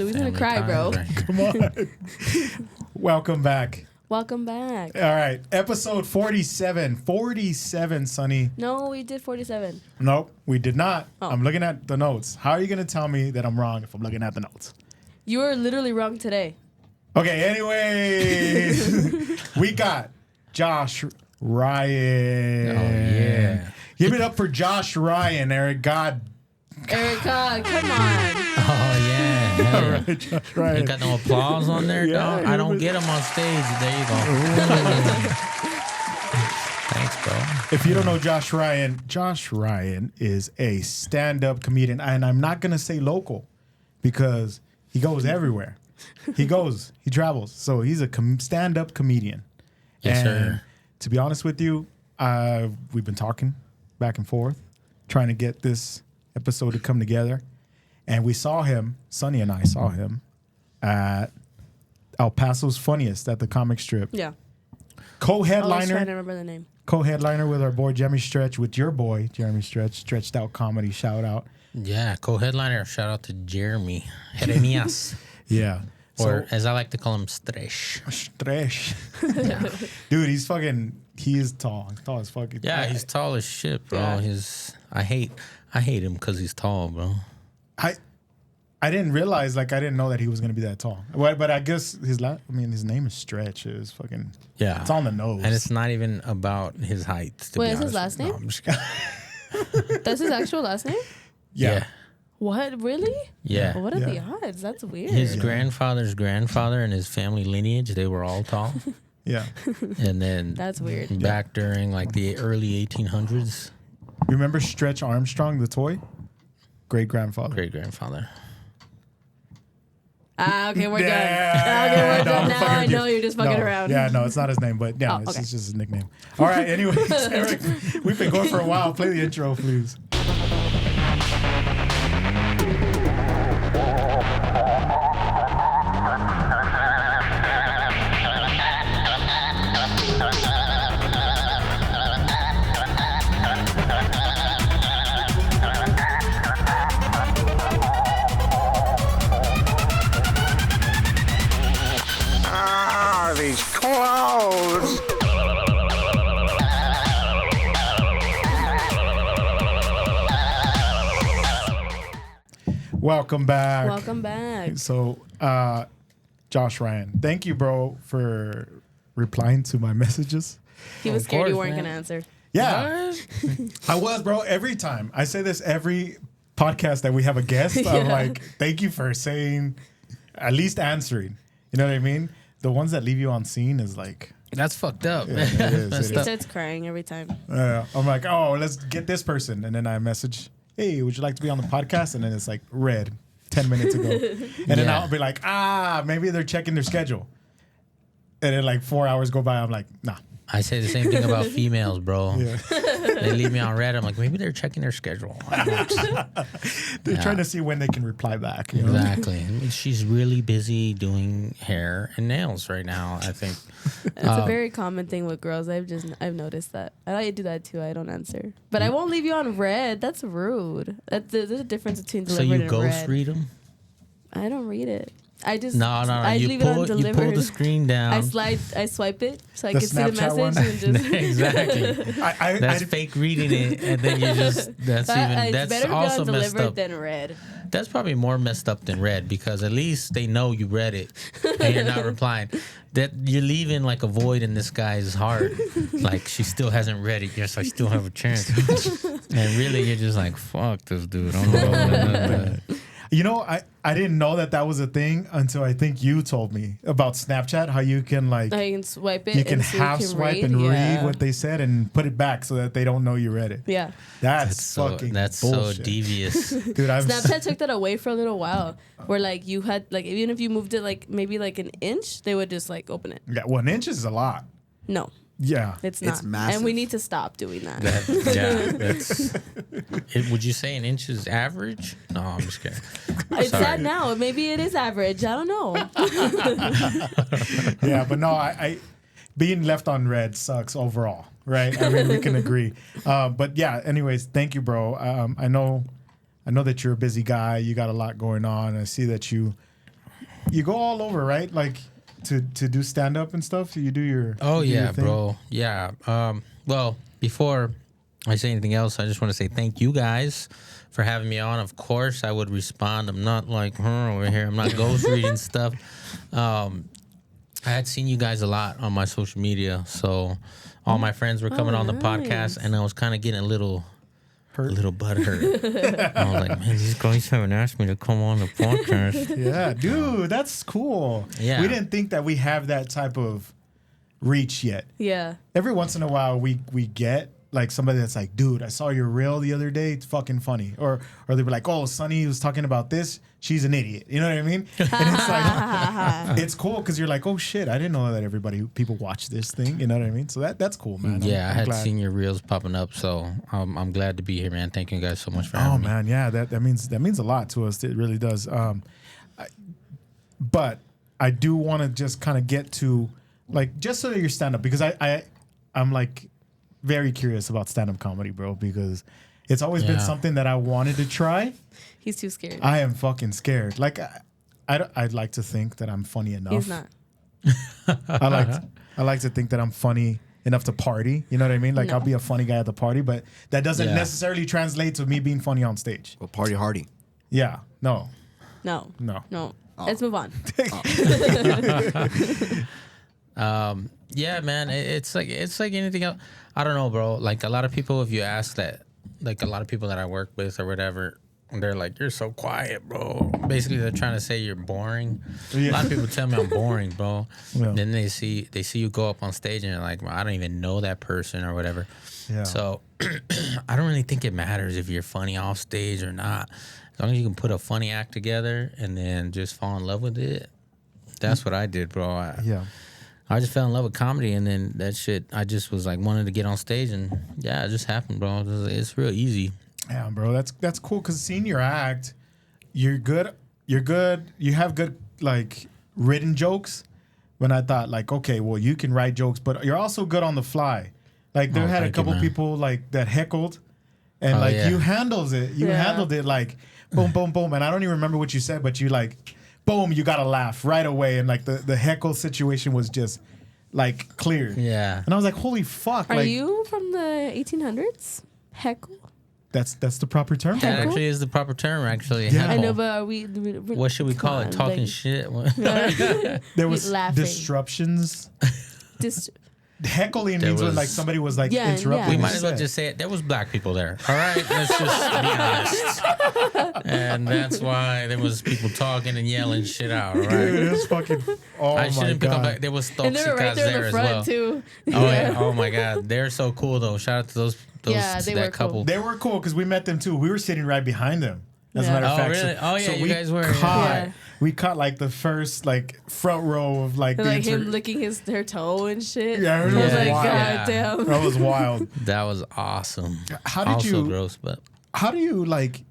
Louis gonna cry, bro. Right. Come on. Welcome back. Welcome back. All right. Episode 47. 47, Sonny. No, we did 47. Nope, we did not. Oh. I'm looking at the notes. How are you going to tell me that I'm wrong if I'm looking at the notes? You were literally wrong today. Okay, anyway. We got Josh Ryan. Oh, yeah. Give it up for Josh Ryan, Eric. God. Erica, come on. Oh, yeah. All right, Josh Ryan. You got no applause on there, Yeah, dog? I don't get them on stage. There you go. Thanks, bro. If you don't know Josh Ryan is a stand-up comedian. And I'm not going to say local because he goes everywhere. He travels. So he's a stand-up comedian. Yes, and sir. to be honest with you, we've been talking back and forth, trying to get this episode to come together. And we saw him, Sonny and I saw him at El Paso's Funniest at the comic strip. Yeah. I was trying Co-headliner. to remember the name. Co-headliner with our boy Jeremy Stretch, with your boy Jeremy Stretch, Stretched Out Comedy, shout out. Yeah, co-headliner. Shout out to Jeremy Jeremias. Yeah. Or as I like to call him, Stresh. Stretch. Yeah, Dude, he is tall. He's tall as fuck. yeah, he's tall as shit, bro. Yeah. I hate him because he's tall, bro. I didn't realize, I didn't know that he was going to be that tall. But I guess his name is Stretch. It's fucking, Yeah. it's on the nose. And it's not even about his height. To Wait, be is his honest. last name? No, I'm just kidding. That's his actual last name? yeah. What? Really? Yeah. What are Yeah. the odds? That's weird. His grandfather's grandfather and his family lineage, they were all tall. Yeah. And then That's weird. back during the early 1800s, Remember Stretch Armstrong, the toy? Great-grandfather. great grandfather. Okay, we're Yeah. done. Okay, we're No, done. I'm Now fucking I with know you. you're just fucking No. around. Yeah, no, it's not his name, but yeah, Oh, it's okay. just his nickname. All right, anyways, Eric, we've been going for a while. Play the intro, please. These clothes. Welcome back. Welcome back. So, Josh Ryan, thank you, bro, for replying to my messages. He was Of scared you course, weren't man. going to answer. Yeah, I was, bro. Every time I say this, every podcast that we have a guest, I'm Yeah. like, thank you for saying, at least answering. You know what I mean? The ones that leave you on scene is like, That's fucked up. Yeah, it is, Messed it He up. starts crying every time. I'm like, oh, let's get this person. And then I message, hey, would you like to be on the podcast? And then it's like red 10 minutes ago. And then Yeah. I'll be like, maybe they're checking their schedule. And then 4 hours go by. I'm like, nah. I say the same thing about females, bro. Yeah. They leave me on red. I'm like, maybe they're checking their schedule. They're trying to see when they can reply back. You know? Exactly. I mean, she's really busy doing hair and nails right now, I think. It's a very common thing with girls. I've noticed that. I do that too. I don't answer, but I won't leave you on red. That's rude. There's a difference between So delivered you and ghost red. read them? I don't read it. I just No. I You leave it on pull delivered. the screen down. I swipe it so I The can see the Snapchat message one? and just. Exactly. I That's fake reading it, and then you just It's that's better to be also on messed delivered up. than red. That's probably more messed up than red because at least they know you read it and you're not replying. That you're leaving a void in this guy's heart. Like she still hasn't read it. Yes, I still have a chance. And really, you're just like, fuck this dude. I'm going. You know, I didn't know that was a thing until I think you told me about Snapchat, how you can You can swipe it. you can and so half you can swipe read. and Yeah. read what they said and put it back so that they don't know you read it. Yeah. That's fucking That's bullshit. so devious. Dude, Snapchat took that away for a little while, where you had even if you moved it maybe an inch, they would just open it. Yeah, 1 inch is a lot. No, Yeah. it's not. It's massive. And we need to stop doing that. That's. Would you say an inch is average? No, I'm just kidding. It's Sorry. sad now. Maybe it is average. I don't know. Yeah, but no, I being left on red sucks overall, right? I mean, we can agree. But yeah, anyways, thank you, bro. I know that you're a busy guy. You got a lot going on. I see that you you go all over, right? Like to do stand up and stuff. So you do your Oh you do yeah, your thing? bro. Yeah. Well, before I say anything else, I just want to say thank you guys for having me on. Of course, I would respond. I'm not like her over here. I'm not ghost reading stuff. I had seen you guys a lot on my social media, so all my friends were coming on the podcast, and I was kind of getting a little butthurt. I was like, man, these guys haven't asked me to come on the podcast. Yeah, dude, that's cool. Yeah. We didn't think that we have that type of reach yet. Yeah. Every once in a while, we get like somebody that's like, dude, I saw your reel the other day. It's fucking funny. Or they were like, oh, Sunny was talking about this. She's an idiot. You know what I mean? And it's like, it's cool because you're like, oh shit, I didn't know that people watch this thing. You know what I mean? So that's cool, man. Yeah, I'm I had glad. seen your reels popping up, so I'm glad to be here, man. Thank you guys so much for having Oh me. man, yeah, that means a lot to us. It really does. But I do want to just kind of get to like just so that you're stand up because I'm like very curious about stand up comedy, bro, because it's always been something that I wanted to try. He's too scared. I am fucking scared. Like I'd like to think that I'm funny enough. He's not. I like to think that I'm funny enough to party. You know what I mean? Like No. I'll be a funny guy at the party, but that doesn't Yeah. necessarily translate to me being funny on stage. Well, party hardy. Yeah. No. No. No. No. Let's move on. Yeah, man, it's like anything else. I don't know, bro. Like a lot of people, if you ask that, like a lot of people that I work with or whatever, they're like, "You're so quiet, bro." Basically, they're trying to say you're boring. A lot of people tell me I'm boring, bro. Yeah. Then they see you go up on stage and they're like, well, "I don't even know that person" or whatever. Yeah. So I don't really think it matters if you're funny off stage or not. As long as you can put a funny act together and then just fall in love with it. That's what I did, bro. I just fell in love with comedy, and then that shit, I just was like wanted to get on stage, and yeah, it just happened, bro. It's real easy. Yeah, bro, that's cool because seeing your act, you're good. You have good like written jokes. When I thought like, okay, well, you can write jokes, but you're also good on the fly. Like there had a thank you, couple man. people like that heckled, and Oh, like yeah. you handled it like boom, boom, boom, and I don't even remember what you said, but you like. Boom, you gotta laugh right away, and like the heckle situation was just like clear. Yeah. And I was like, holy fuck! Are like you from the 1800s? Heckle? that's the proper term. That Heckle? actually is the proper term, actually. Yeah. I Heckle. know, but are we? What should we call it? Talking shit? There was laughing. disruptions. Dis- Heckling There means when was- like somebody was like Yeah, interrupting. We yeah. might as well just say it. There was black people there. All right, let's just be honest. And that's why there was people talking and yelling shit out. All Dude, right. it was fucking. Oh I my shouldn't pick god. up. There was and they were right toxicas there in there the as front well. too. Oh yeah. Oh my god, they're so cool though. Shout out to those Yeah, they that were cool. couple. They were cool because we met them too. We were sitting right behind them. As a Yeah. matter of Oh, fact, really? Oh, yeah, you we guys were, yeah. Caught, Yeah. We caught like the first like front row of like And, the like him inter- licking her toe and shit. Yeah, it I was was like, wild. God damn. That was wild. That was awesome. How did also you- gross, but How do you like?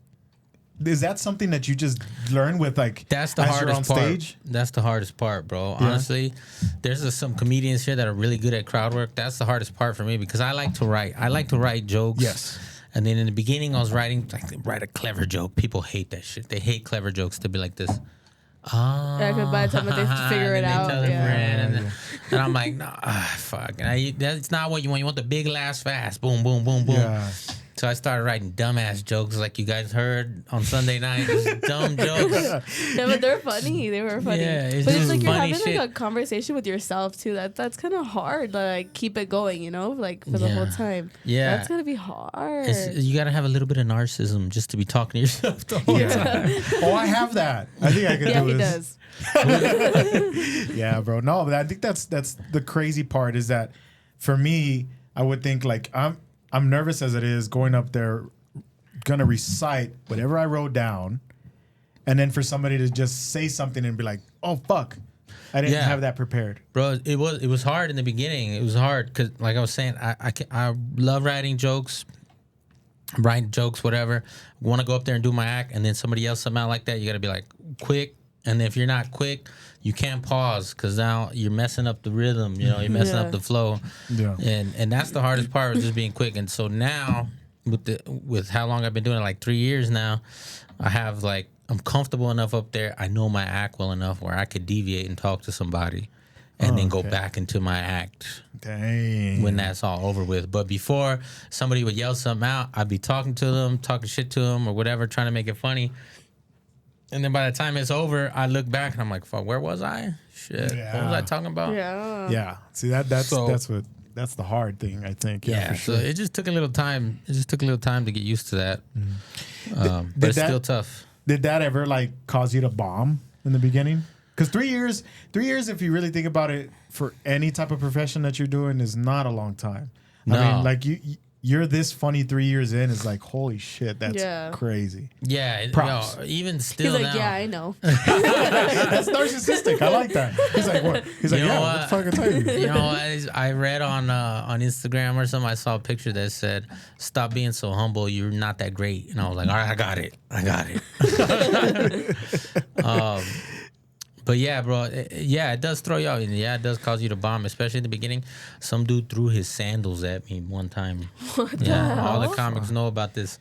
Is that something that you just learn with like? that's the as you're hardest on part. stage? That's the hardest part, bro. Honestly, there's some comedians here that are really good at crowd work. That's the hardest part for me because I like to write. I like to write jokes. Yes. And then in the beginning, I was writing write a clever joke. People hate that shit. They hate clever jokes. To be like this. Yeah, 'cause by the time that they have to figure And it then out, they tell their yeah. friend, and I'm like, nah, fuck. And that's not what you want. You want the big last fast. Boom, boom, boom, boom. Yeah. So I started writing dumbass jokes like you guys heard on Sunday night. Just dumb jokes. Yeah, but they're funny. They were funny. Yeah, it's but it's just like you're funny having shit. like a conversation with yourself too. That's kind of hard. Like keep it going, you know, like for the whole Yeah. time. Yeah. that's gonna be hard. You got to have a little bit of narcissism just to be talking to yourself the whole time. Oh, I have that. I think I could yeah, do he this. does. Yeah, bro. No, but I think that's the crazy part is that for me, I would think like I'm nervous as it is going up there, gonna recite whatever I wrote down, and then for somebody to just say something and be like, "Oh fuck, I didn't Yeah. have that prepared." Bro, it was hard in the beginning. It was hard because, like I was saying, I love writing jokes, whatever. Want to go up there and do my act, and then somebody else somehow like that. You got to be like quick, and if you're not quick, you can't pause because now you're messing up the rhythm. You know, you're messing Yeah. up the flow. Yeah. And that's the hardest part was just being quick. And so now with how long I've been doing it, like 3 years now, I have like I'm comfortable enough up there. I know my act well enough where I could deviate and talk to somebody, and then go back into my act. Dang. When that's all over with. But before somebody would yell something out, I'd be talking to them, talking shit to them, or whatever, trying to make it funny. And then by the time it's over, I look back and I'm like, "Fuck, where was I? Shit, what was I talking about?" Yeah. See that's the hard thing, I think. Yeah, for sure. So it just took a little time. It just took a little time to get used to that. But it's still tough. Did that ever like cause you to bomb in the beginning? Because 3 years, if you really think about it, for any type of profession that you're doing, is not a long time. No. I mean, like you're this funny 3 years in is like, holy shit, that's crazy. Yeah, Props. Even still He's like, now. yeah, I know. That's narcissistic. I like that. He's like, what? He's like, yeah, what the fuck I tell you? You know, I read on Instagram or something. I saw a picture that said, "Stop being so humble. You're not that great." And I was like, "All right, I got it. But yeah, bro. It does throw you out. And yeah, it does cause you to bomb, especially in the beginning. Some dude threw his sandals at me one time. All the comics know about this.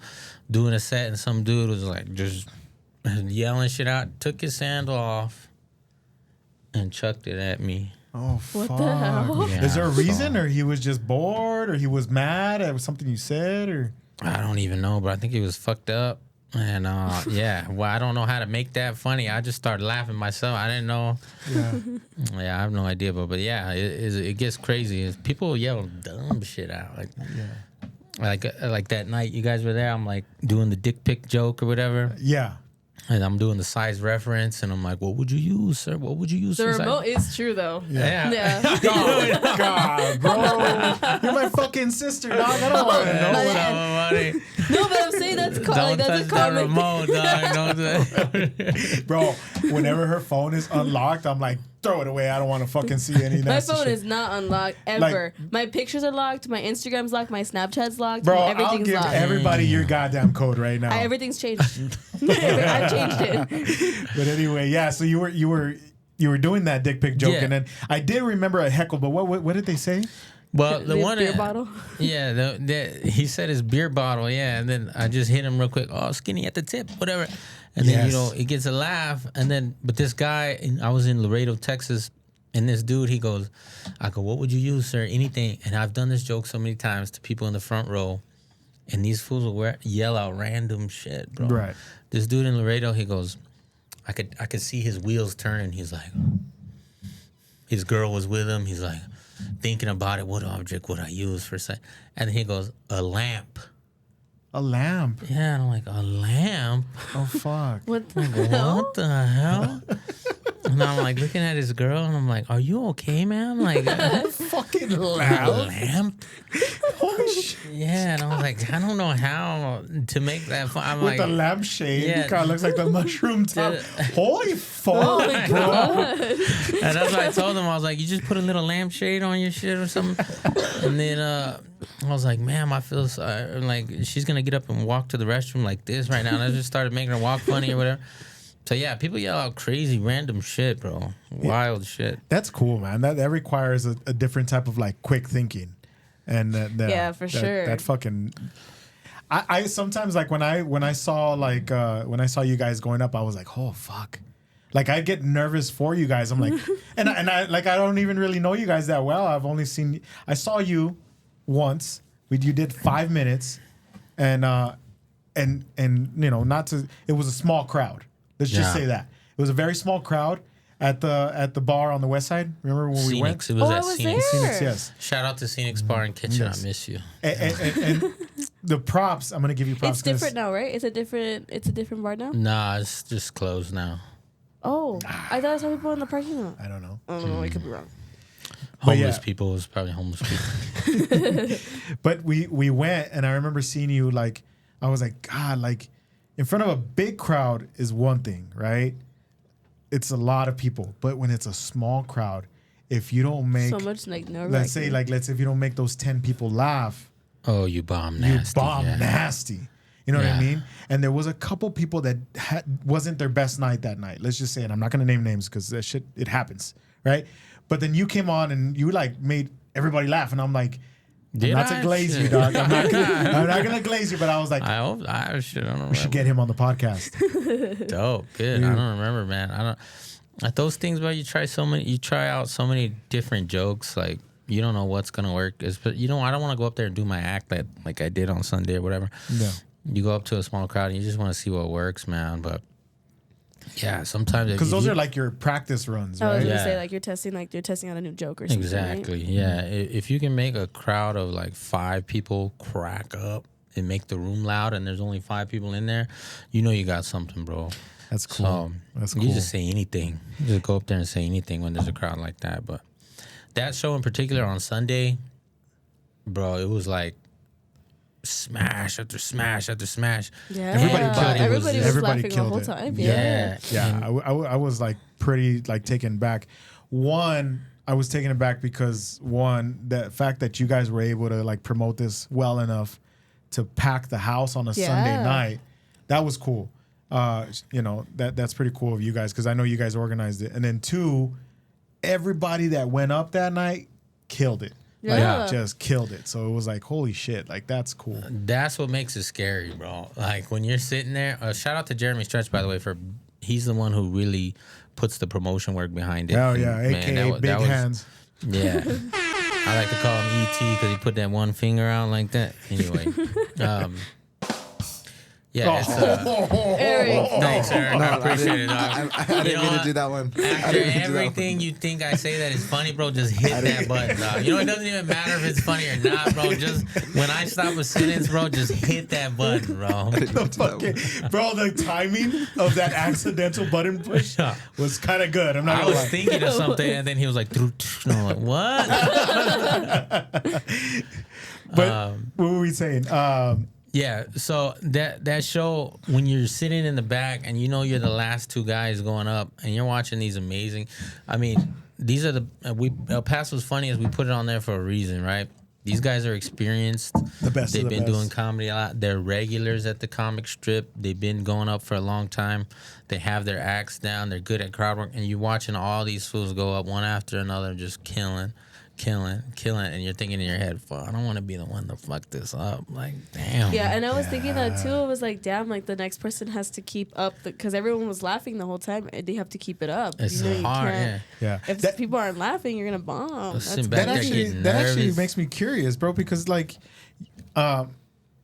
Doing a set, and some dude was like just yelling shit out. Took his sandal off and chucked it at me. Oh, fuck. What the hell? Yeah, Is there a reason, or he was just bored, or he was mad at something you said, or? I don't even know, but I think he was fucked up. And well, I don't know how to make that funny. I just started laughing myself. I didn't know. Yeah, I have no idea, but yeah, it gets crazy. People yell dumb shit out, like that night you guys were there. I'm like doing the dick pic joke or whatever. Yeah. And I'm doing the size reference, and I'm like, "What would you use, sir? What would you use?" The for remote size? is true though. Yeah. Oh, God, bro. You're my fucking sister, dog. I don't want to know what Somebody, No, but I'm saying that's don't that's touch a the common. remote, dog. Don't Bro, whenever her phone is unlocked, I'm like, throw it away. I don't want to fucking see any My nasty phone shit. is not unlocked ever. My pictures are locked. My Instagram's locked. My Snapchat's locked. Bro, I'll everything's give locked. everybody your goddamn code right now. Everything's changed. I've changed it. But anyway, yeah. So you were doing that dick pic joke, Yeah. and then I did remember a heckle. But what did they say? Well, the His one beer bottle. Yeah, he said his beer bottle. Yeah, and then I just hit him real quick. Oh, skinny at the tip, whatever. And then Yes. it gets a laugh. And then, but this guy, I was in Laredo, Texas, and this dude, he goes, I go, "What would you use, sir? Anything." And I've done this joke so many times to people in the front row, and these fools will yell out random shit, bro. Right. This dude in Laredo, he goes, I could see his wheels turning. He's like, his girl was with him. He's like, thinking about it. What object would I use for a sec? And he goes, a lamp. A lamp. Yeah, and I'm like, a lamp? Oh fuck. What the hell? What the hell? And I'm like looking at his girl, and I'm like, "Are you okay, man?" Like, Fucking a lamp. lamp? Holy shit. Yeah, and I was like, I don't know how to make that fun. I'm With like, the lampshade, yeah. it kind of looks like the mushroom top. Holy fuck, Oh my bro. god. and that's what I told him. I was like, you just put a little lampshade on your shit or something. And then I was like, man, I feel like she's gonna get up and walk to the restroom like this right now. And I just started making her walk funny or whatever. So yeah, people yell out crazy random shit, bro. Wild shit. That's cool, man. That requires a different type of like quick thinking, and Yeah, for sure. That fucking. I sometimes like when I saw you guys going up, I was like, oh fuck. Like I get nervous for you guys. I'm like, and I like I don't even really know you guys that well. I've only seen. I saw you once. You did 5 minutes, and you know not to. It was a small crowd. Let's just say that it was a very small crowd at the bar on the west side. Remember when we went? Scenics. It was Oh, I at was Scenics. there. Phoenix, yes. Shout out to Scenics Bar and Kitchen. Yes. I miss you. And the props. I'm gonna give you props. It's different now, right? It's a different bar now. Nah, it's just closed now. Oh, I thought I saw people in the parking lot. I don't know. I don't know. I could be wrong. Homeless yeah. people. It was probably homeless people. But we went, and I remember seeing you. Like I was like, God, like in front of a big crowd is one thing, right? It's a lot of people, but when it's a small crowd, if you don't make So much like no. let's say if you don't make those 10 people laugh, Oh, you bomb nasty. you bomb yeah. nasty. You know what I Yeah. mean? And there was a couple people that wasn't their best night that night. Let's just say, and I'm not going to name names because that shit, it happens, right? But then you came on and you like made everybody laugh, and I'm like, Not to glaze you, dog. I'm not gonna glaze you, but I was like, I hope I should. I don't remember. we should get him on the podcast. Dope, good. I don't remember, man. I don't. At those things, bro. You try out so many different jokes. Like you don't know what's gonna work. I don't want to go up there and do my act that like I did on Sunday or whatever. No. You go up to a small crowd and you just want to see what works, man. But yeah, sometimes because those are like your practice runs, I was right? gonna Yeah. say like you're testing out a new joke or something. exactly. Right? Yeah, if you can make a crowd of like 5 people crack up and make the room loud, and there's only 5 people in there, you know you got something, bro. That's cool. So That's cool. you just say anything. You just go up there and say anything when there's a crowd like that. But that show in particular on Sunday, bro, it was like smash after smash after smash. Yeah. Everybody was everybody laughing the killed whole it. time. Yeah. Yeah, I was like pretty like taken back. One, I was taken aback because the fact that you guys were able to like promote this well enough to pack the house on a Sunday night, that was cool. That's pretty cool of you guys because I know you guys organized it. And then 2, everybody that went up that night killed it. Yeah. Like, just killed it. So it was like, holy shit, like that's cool. That's what makes it scary, bro. Like when you're sitting there. Shout out to Jeremy Stretch, by the way, he's the one who really puts the promotion work behind it. Oh yeah, And, aka Big Hands. Yeah. I like to call him ET because he put that one finger out like that. Anyway. Yeah, it's Eric. thanks, Eric. I appreciate it, dog. I didn't mean to do that one. After everything you think I say that is funny, bro, just hit that button, dog. You know, it doesn't even matter if it's funny or not, bro. Just when I stop a sentence, bro, just hit that button, bro. Bro, the timing of that accidental button push was kind of good. I'm not I gonna was lie. thinking of something, and then he was like, and I'm like, what? But what were we saying? Yeah, so that show, when you're sitting in the back and you know you're the last 2 guys going up and you're watching these amazing, I mean, these are El Paso's funny as we put it on there for a reason, right? These guys are experienced. The best They've of the been best. doing comedy a lot. They're regulars at the comic strip. They've been going up for a long time. They have their acts down. They're good at crowd work. And you're watching all these fools go up one after another, just killing. And you're thinking in your head, fuck, I don't want to be the one to fuck this up. Like, damn. Yeah, and I was thinking that too. It was like, damn, like the next person has to keep up because everyone was laughing the whole time. They have to keep it up. It's you hard, can't. Yeah. If people aren't laughing, you're gonna bomb. Let's That's sit back That there actually getting that actually nervous. makes me curious, bro, because like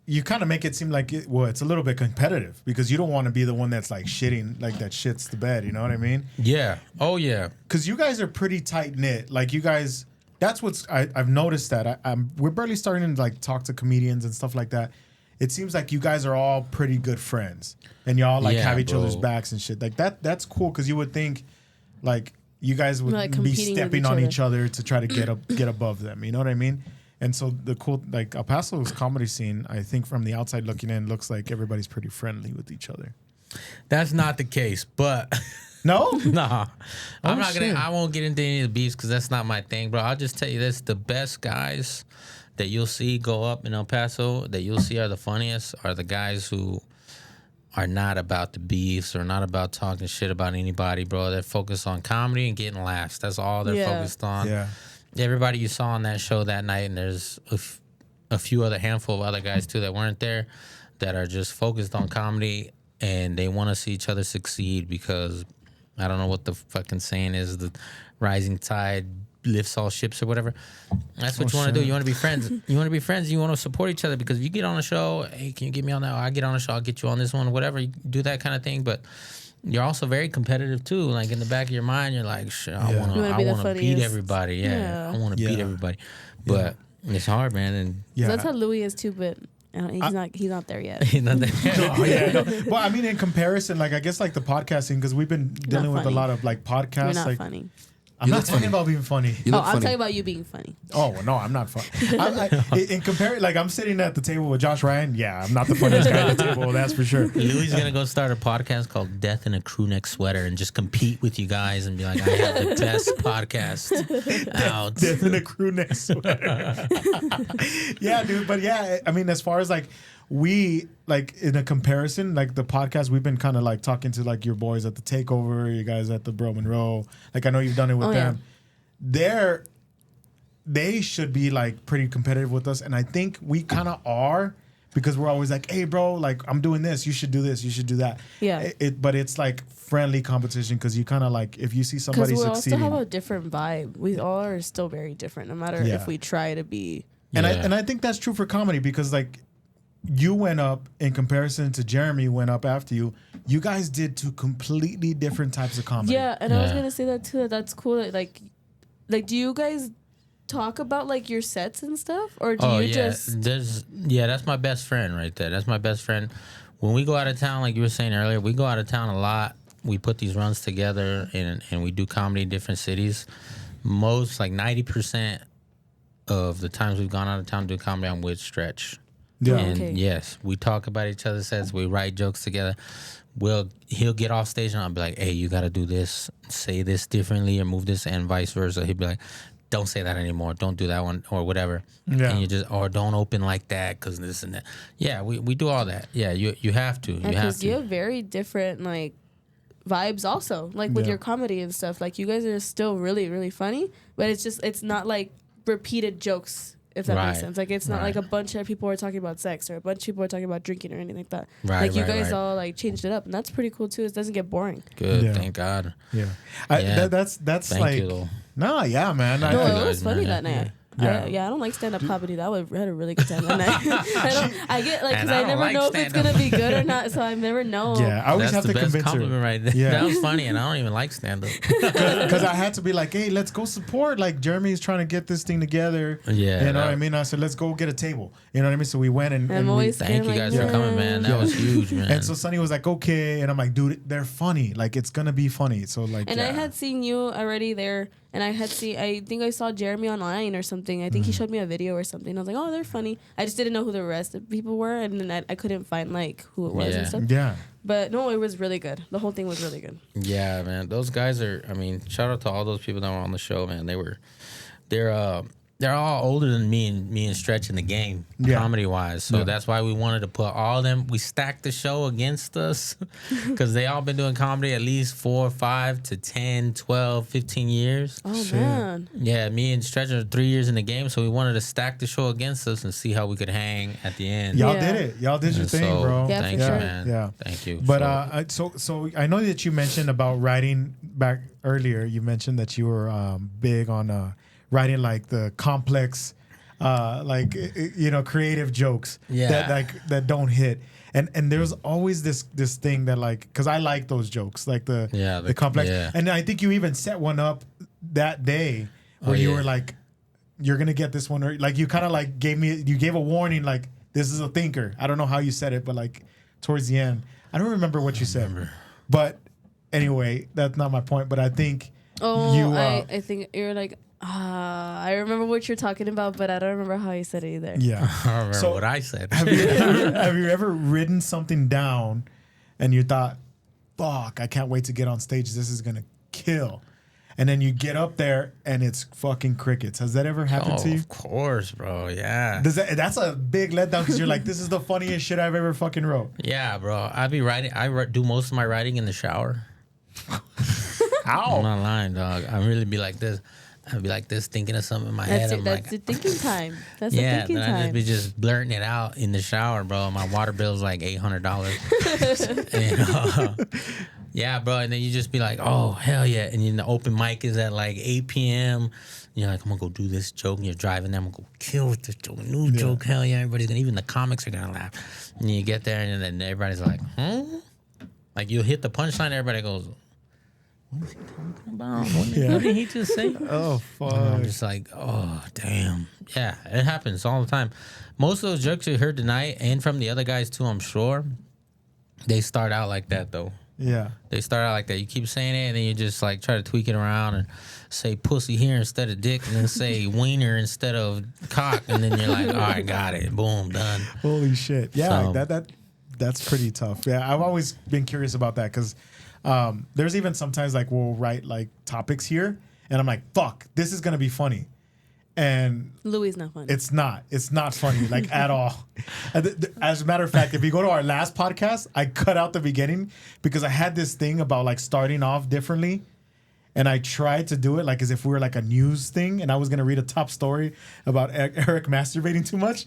you kind of make it seem like it's a little bit competitive because you don't want to be the one that's like shitting, like that shits the bed, you know what I mean? Yeah. Oh, yeah. Because you guys are pretty tight knit. Like you guys, that's what's I've noticed that we're barely starting to like talk to comedians and stuff like that. It seems like you guys are all pretty good friends and y'all like Yeah, have each bro. other's backs and shit. Like that's cool because you would think like you guys would Like be competing with stepping each on other. each other to try to get above them. You know what I mean? And so the cool like El Paso's comedy scene, I think from the outside looking in, looks like everybody's pretty friendly with each other. That's not the case, but No? nah. I'm Oh, not shit. I won't get into any of the beefs because that's not my thing, bro. I'll just tell you this: the best guys that you'll see go up in El Paso, that you'll see are the funniest, are the guys who are not about the beefs or not about talking shit about anybody, bro. They're focused on comedy and getting laughs. That's all they're Yeah. focused on. Yeah. Everybody you saw on that show that night, and there's a few other handful of other guys too that weren't there, that are just focused on comedy and they want to see each other succeed because I don't know what the fucking saying is, the rising tide lifts all ships or whatever. That's what you want to do. You want to be friends. You want to be friends. You want to support each other because if you get on a show, hey, can you get me on that? I get on a show, I'll get you on this one, whatever. You do that kind of thing, but you're also very competitive too. Like in the back of your mind, you're like, shit, I Yeah. want You wanna be the to beat funniest. everybody. Yeah, I want to beat Yeah. everybody. But it's hard, man. And Yeah. That's how Louis is too, but he's not there yet. you know, Oh, yeah, no. Well, I mean, in comparison, like I guess like the podcasting, because we've been dealing with a funny. lot of like podcasts. You're not like funny. I'm You not look talking funny. about being funny. You look I'm funny. talking about you being funny. Oh well, no, I'm not funny. In compare, like I'm sitting at the table with Josh Ryan. Yeah, I'm not the funniest guy at the table. That's for sure. Louis is gonna go start a podcast called Death in a Crew Neck Sweater and just compete with you guys and be like, I have the best podcast out. Death in a crew neck sweater. Yeah, dude. But yeah, I mean, as far as like we like in a comparison, like the podcast, we've been kind of like talking to like your boys at the Takeover, you guys at the Bro Monroe. Like I know you've done it with Oh, yeah. them. They're they should be like pretty competitive with us, and I think we kind of are because we're always like, hey, bro, like I'm doing this, you should do this, you should do that. Yeah. But it's like friendly competition because you kind of like if you see somebody Because we all succeeding. still have a different vibe. We all are still very different, no matter Yeah. if we try to be. And Yeah. I think that's true for comedy because like you went up in comparison to Jeremy went up after you. You guys did two completely different types of comedy. Yeah, and I was Yeah. gonna say that too. That's cool. That, like, do you guys talk about like your sets and stuff, or do you just? That's my best friend right there. That's my best friend. When we go out of town, like you were saying earlier, we go out of town a lot. We put these runs together and we do comedy in different cities. Most like 90% of the times we've gone out of town to do comedy, I'm with Stretch. Yeah. And Okay. yes, we talk about each other's sets. We write jokes together. He'll get off stage and I'll be like, hey, you got to do this, say this differently or move this, and vice versa. He'll be like, don't say that anymore. Don't do that one or whatever. Yeah. And you just, or don't open like that because this and that. Yeah, we do all that. Yeah, you have to. You have Because to. you have very different like vibes, also like with Yeah. your comedy and stuff. Like you guys are still really really funny, but it's not like repeated jokes. If that Right. makes sense. Like it's not like Right. a bunch of people are talking about sex or a bunch of people are talking about drinking or anything like that. Right, Like you right, guys right. all like changed it up, and that's pretty cool too. It doesn't get boring. Good, Yeah. thank God. Yeah. Yeah. That's Thank like you, though. nah, yeah, man. No, you it guys, was funny man. that night. Yeah. I don't like stand up comedy. That would had a really good time that night. I get like because And I I don't never like know if it's stand-up. gonna be good or not, so I never know. Yeah, I always That's have the to best convince compliment her. right there. Yeah. That was funny, and I don't even like stand up. Because I had to be like, hey, let's go support. Like Jeremy's trying to get this thing together. Yeah, you know that- what I mean. I said, let's go get a table. You know what I mean. So we went and, I'm and always Thank you like, guys for coming, man. That Yeah. was huge, man. and so Sonny was like, okay, and I'm like, dude, they're funny. Like it's gonna be funny. So like, And yeah. I had seen you already there, and I think I saw Jeremy online or something. I think he showed me a video or something. I was like, oh, they're funny. I just didn't know who the rest of people were, and then I couldn't find like who it was Yeah. and stuff. yeah. But no, it was really good. The whole thing was really good. Yeah, man. Those guys are. I mean, shout out to all those people that were on the show, man. They're all older than me and Stretch in the game, Yeah. comedy wise. So Yeah. that's why we wanted to put all of them. We stacked the show against us because they all been doing comedy at least 4, 5 to 10, 12, 15 years. Oh Shit. man. Yeah, me and Stretch are 3 years in the game, so we wanted to stack the show against us and see how we could hang at the end. Y'all Yeah. did it. Y'all did your And thing, so, bro. Yeah, thank for you, sure. man. Yeah. Thank you. But so I know that you mentioned about writing back earlier. You mentioned that you were big on writing like the complex, creative jokes Yeah. that don't hit. And there's always this thing that like because I like those jokes like the complex. yeah. And I think you even set one up that day where Oh, you yeah. were like, you're gonna get this one, or like you kind of like gave a warning like this is a thinker. I don't know how you said it, but like towards the end, I don't remember what you said. But anyway, that's not my point. But I think Oh, you. I think you're like. I remember what you're talking about, but I don't remember how you said it either. Yeah. I don't remember So- what I said. have you ever written something down and you thought, fuck, I can't wait to get on stage. This is going to kill. And then you get up there and it's fucking crickets. Has that ever happened to you? Of course, bro. Yeah. That's a big letdown because you're like, this is the funniest shit I've ever fucking wrote. Yeah, bro. I be writing. Do most of my writing in the shower. I'm not lying, dog. I really be like this. I'd be like this, thinking of something in my head. I'm That's like, the thinking time. That's the yeah. thinking Then I just time. be just blurting it out in the shower, bro. My water bill's like $800. Yeah, bro. And then you just be like, oh hell yeah. And then the open mic is at like 8 p.m. You're like, I'm gonna go do this joke, and you're driving there. I'm gonna go kill with this joke, new joke. Hell yeah, everybody's gonna, even the comics are gonna laugh. And you get there, and then everybody's like, like you hit the punchline, everybody goes, what is he talking about? What did he just say? Oh, fuck. And I'm just like, oh, damn. Yeah, it happens all the time. Most of those jokes you heard tonight, and from the other guys too, I'm sure, they start out like that, though. Yeah. They start out like that. You keep saying it, and then you just like try to tweak it around and say pussy here instead of dick, and then say wiener instead of cock, and then you're like, all right, got it. Boom, done. Holy shit. Yeah, So- that's pretty tough. Yeah, I've always been curious about that because there's even sometimes like we'll write like topics here, and I'm like, fuck, this is gonna be funny, and Louis is not funny. it's not funny like at all. As a matter of fact, if you go to our last podcast, I cut out the beginning because I had this thing about like starting off differently, And I tried to do it like as if we were like a news thing, and I was gonna read a top story about Eric masturbating too much.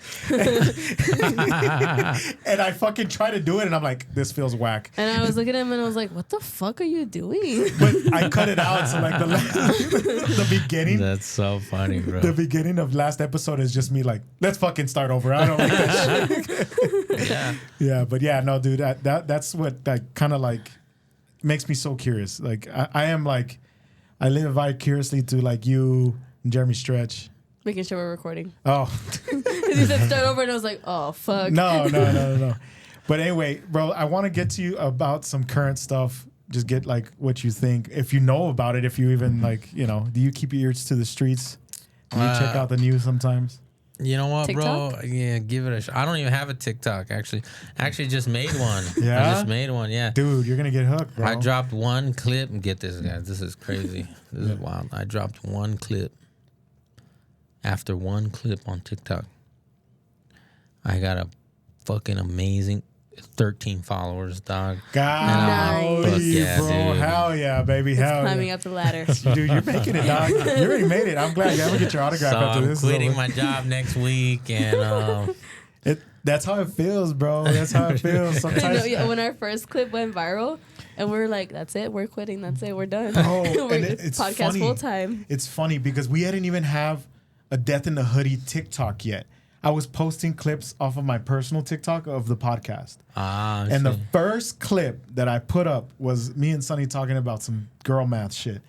And I fucking tried to do it, and I'm like, this feels whack. And I was looking at him, and I was like, "What the fuck are you doing?" But I cut it out, so like the beginning. That's so funny, bro. The beginning of last episode is just me like, let's fucking start over. I don't like that shit. Yeah, but yeah, no, dude, that's what that kind of like makes me so curious. Like I am like, I live vicariously to like you and Jeremy Stretch. Making sure we're recording. Oh, He said start over, and I was like, "Oh fuck." no. But anyway, bro, I want to get to you about some current stuff. Just get like what you think, if you know about it, if you even like, you know, do you keep your ears to the streets? Do you check out the news sometimes? You know what, TikTok? bro? Yeah, give it a shot. I don't even have a TikTok, actually. Actually, just made one. Yeah? I just made one, yeah. Dude, you're going to get hooked, bro. I dropped one clip. And get this, guys. This is crazy. This is wild. I dropped one clip. After one clip on TikTok, I got a fucking amazing 13 followers, dog. God, Nice. Yeah, bro. dude. Hell yeah, baby. Hell Climbing yeah. up the ladder. Dude, you're making it, dog. You already made it. I'm glad. I'm going to get your autograph So after I'm this. quitting my job next week, and That's how it feels, bro. That's how it feels. I know, Sometimes. yeah, when our first clip went viral, and we were like, "That's it, we're quitting. That's it, we're done." Oh, We're and it's podcast funny. full time. It's funny because we hadn't even have a Death in the Hoodie TikTok yet. I was posting clips off of my personal TikTok of the podcast. And the first clip that I put up was me and Sonny talking about some girl math shit.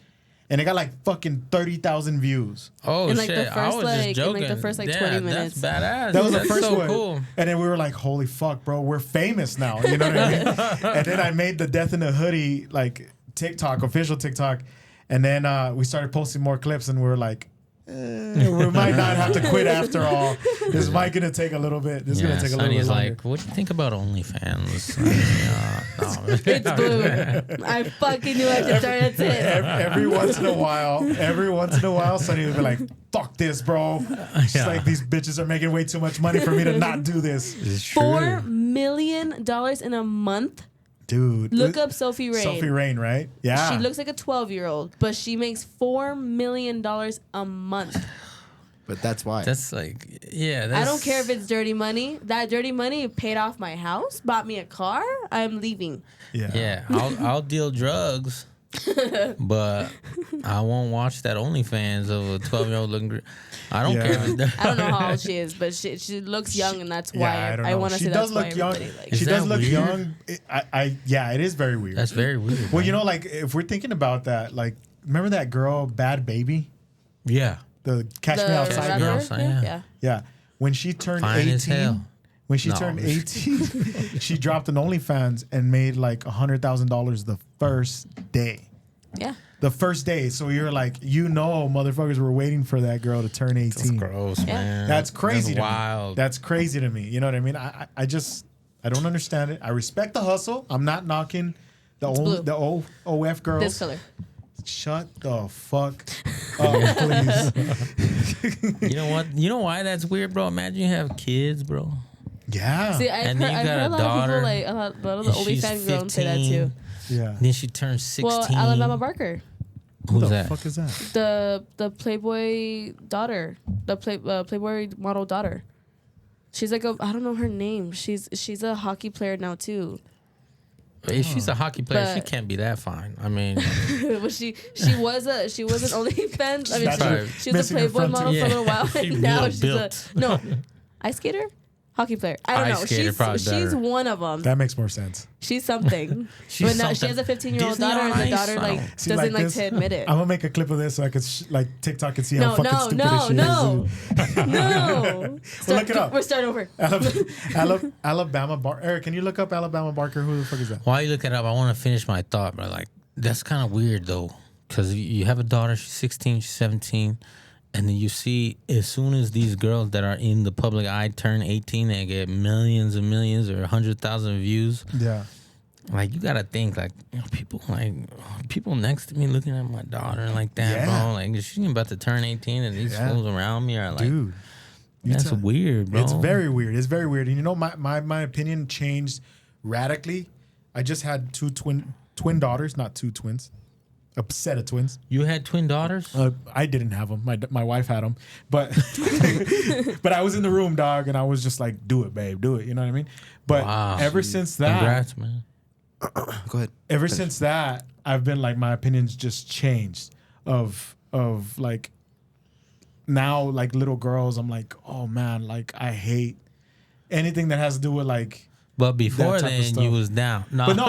And it got like fucking 30,000 views. oh In, like, the shit, I first, was like- just in, joking. like, the first, like, Yeah, 20 minutes. That's badass. That was the That's first so one. cool. And then we were like, holy fuck, bro, we're famous now. You know what I mean? And then I made the Death in the Hoodie like TikTok, official TikTok. And then we started posting more clips, and we were like, we might not have to quit after all. This might gonna take a little bit. This is gonna take a little bit Sonny's longer. like, what do you think about OnlyFans? No. It's blue. I fucking knew I had to start at 10. every once in a while, Sonny would be like, fuck this, bro. It's Yeah. like these bitches are making way too much money for me to not do this. It's true. $4 million in a month. Dude. Look up Sophie Rain. Sophie Rain, right? Yeah. She looks like a 12-year-old, but she makes $4 million a month. But that's why. That's like, yeah. I That's, don't care if it's dirty money. That dirty money paid off my house, bought me a car. I'm leaving. Yeah, I'll deal drugs, but I won't watch that OnlyFans of a 12-year-old looking. I don't care if it's I don't know how old she is, but she looks young, and that's why don't I know. want to She say does that's why look young. everybody likes Is She that does look weird? young. Yeah, it is very weird. That's very weird. Well, man. you know, like if we're thinking about that, like remember that girl, Bad Baby, Yeah. the Catch Me The Outside rapper? girl. Outside, yeah. Yeah. Yeah, when she turned Fine as 18, hell. when she No. turned 18, she dropped an OnlyFans and made like $100,000 the first day. Yeah. The first day. So you're like, you know, motherfuckers were waiting for that girl to turn 18. That's gross, man. That's crazy. That's to wild. Me. That's crazy to me. You know what I mean? I just I don't understand it. I respect the hustle. I'm not knocking blue. the OF girls. This color. Shut the fuck up, please. You know what? You know why that's weird, bro? Imagine you have kids, bro. Yeah. See, I've And heard, then you I've got heard a a lot of daughter, people, like, a lot of the and she's OnlyFans girls say that 15. too. Yeah. Then she turns 16. Well, Alabama Barker, Who Who's the that? fuck is that? the Playboy daughter, the Playboy model daughter. She's like I don't know her name. She's a hockey player now too. If she's a hockey player, she But- can't be that fine. I mean, But she was an OnlyFans. I mean, Sorry. she was a Missing her Playboy front model teeth. for a little while. She And now real she's built. no ice skater, hockey player. I don't Ice know. skater, probably She's better. one of them. That makes more sense. She's something. She's But now she something. has a 15-year-old Disney daughter, on and the Ice? daughter I like don't- See, doesn't like this, to admit it. I'm gonna make a clip of this so I can like TikTok and see how No, fucking no, stupid no, this shit no, is. no. look it up. We're starting over. Alabama Barker. Eric, can you look up Alabama Barker? Who the fuck is that? while you look it up, I want to finish my thought, but like, that's kind of weird though, because you have a daughter, she's 16, she's 17, and then you see as soon as these girls that are in the public eye turn 18, they get millions and millions or 100,000 views. Yeah. Like, you gotta think, like, you know, people next to me looking at my daughter like that, Yeah. bro. Like, she's about to turn 18, and these Yeah. fools around me are like, Dude. that's weird, bro. It's very weird. It's very weird. And you know, my opinion changed radically. I just had two twin daughters, not two twins. a set of twins. You had twin daughters? I didn't have them. My wife had them, but but I was in the room, dog, and I was just like, "Do it, babe, do it." You know what I mean? But ever since that, Congrats, man. Go ahead. ever since that, I've been like, my opinions just changed of like now, like little girls. I'm like, oh man, like I hate anything that has to do with like. But before that type of then, stuff. you was down. No, Before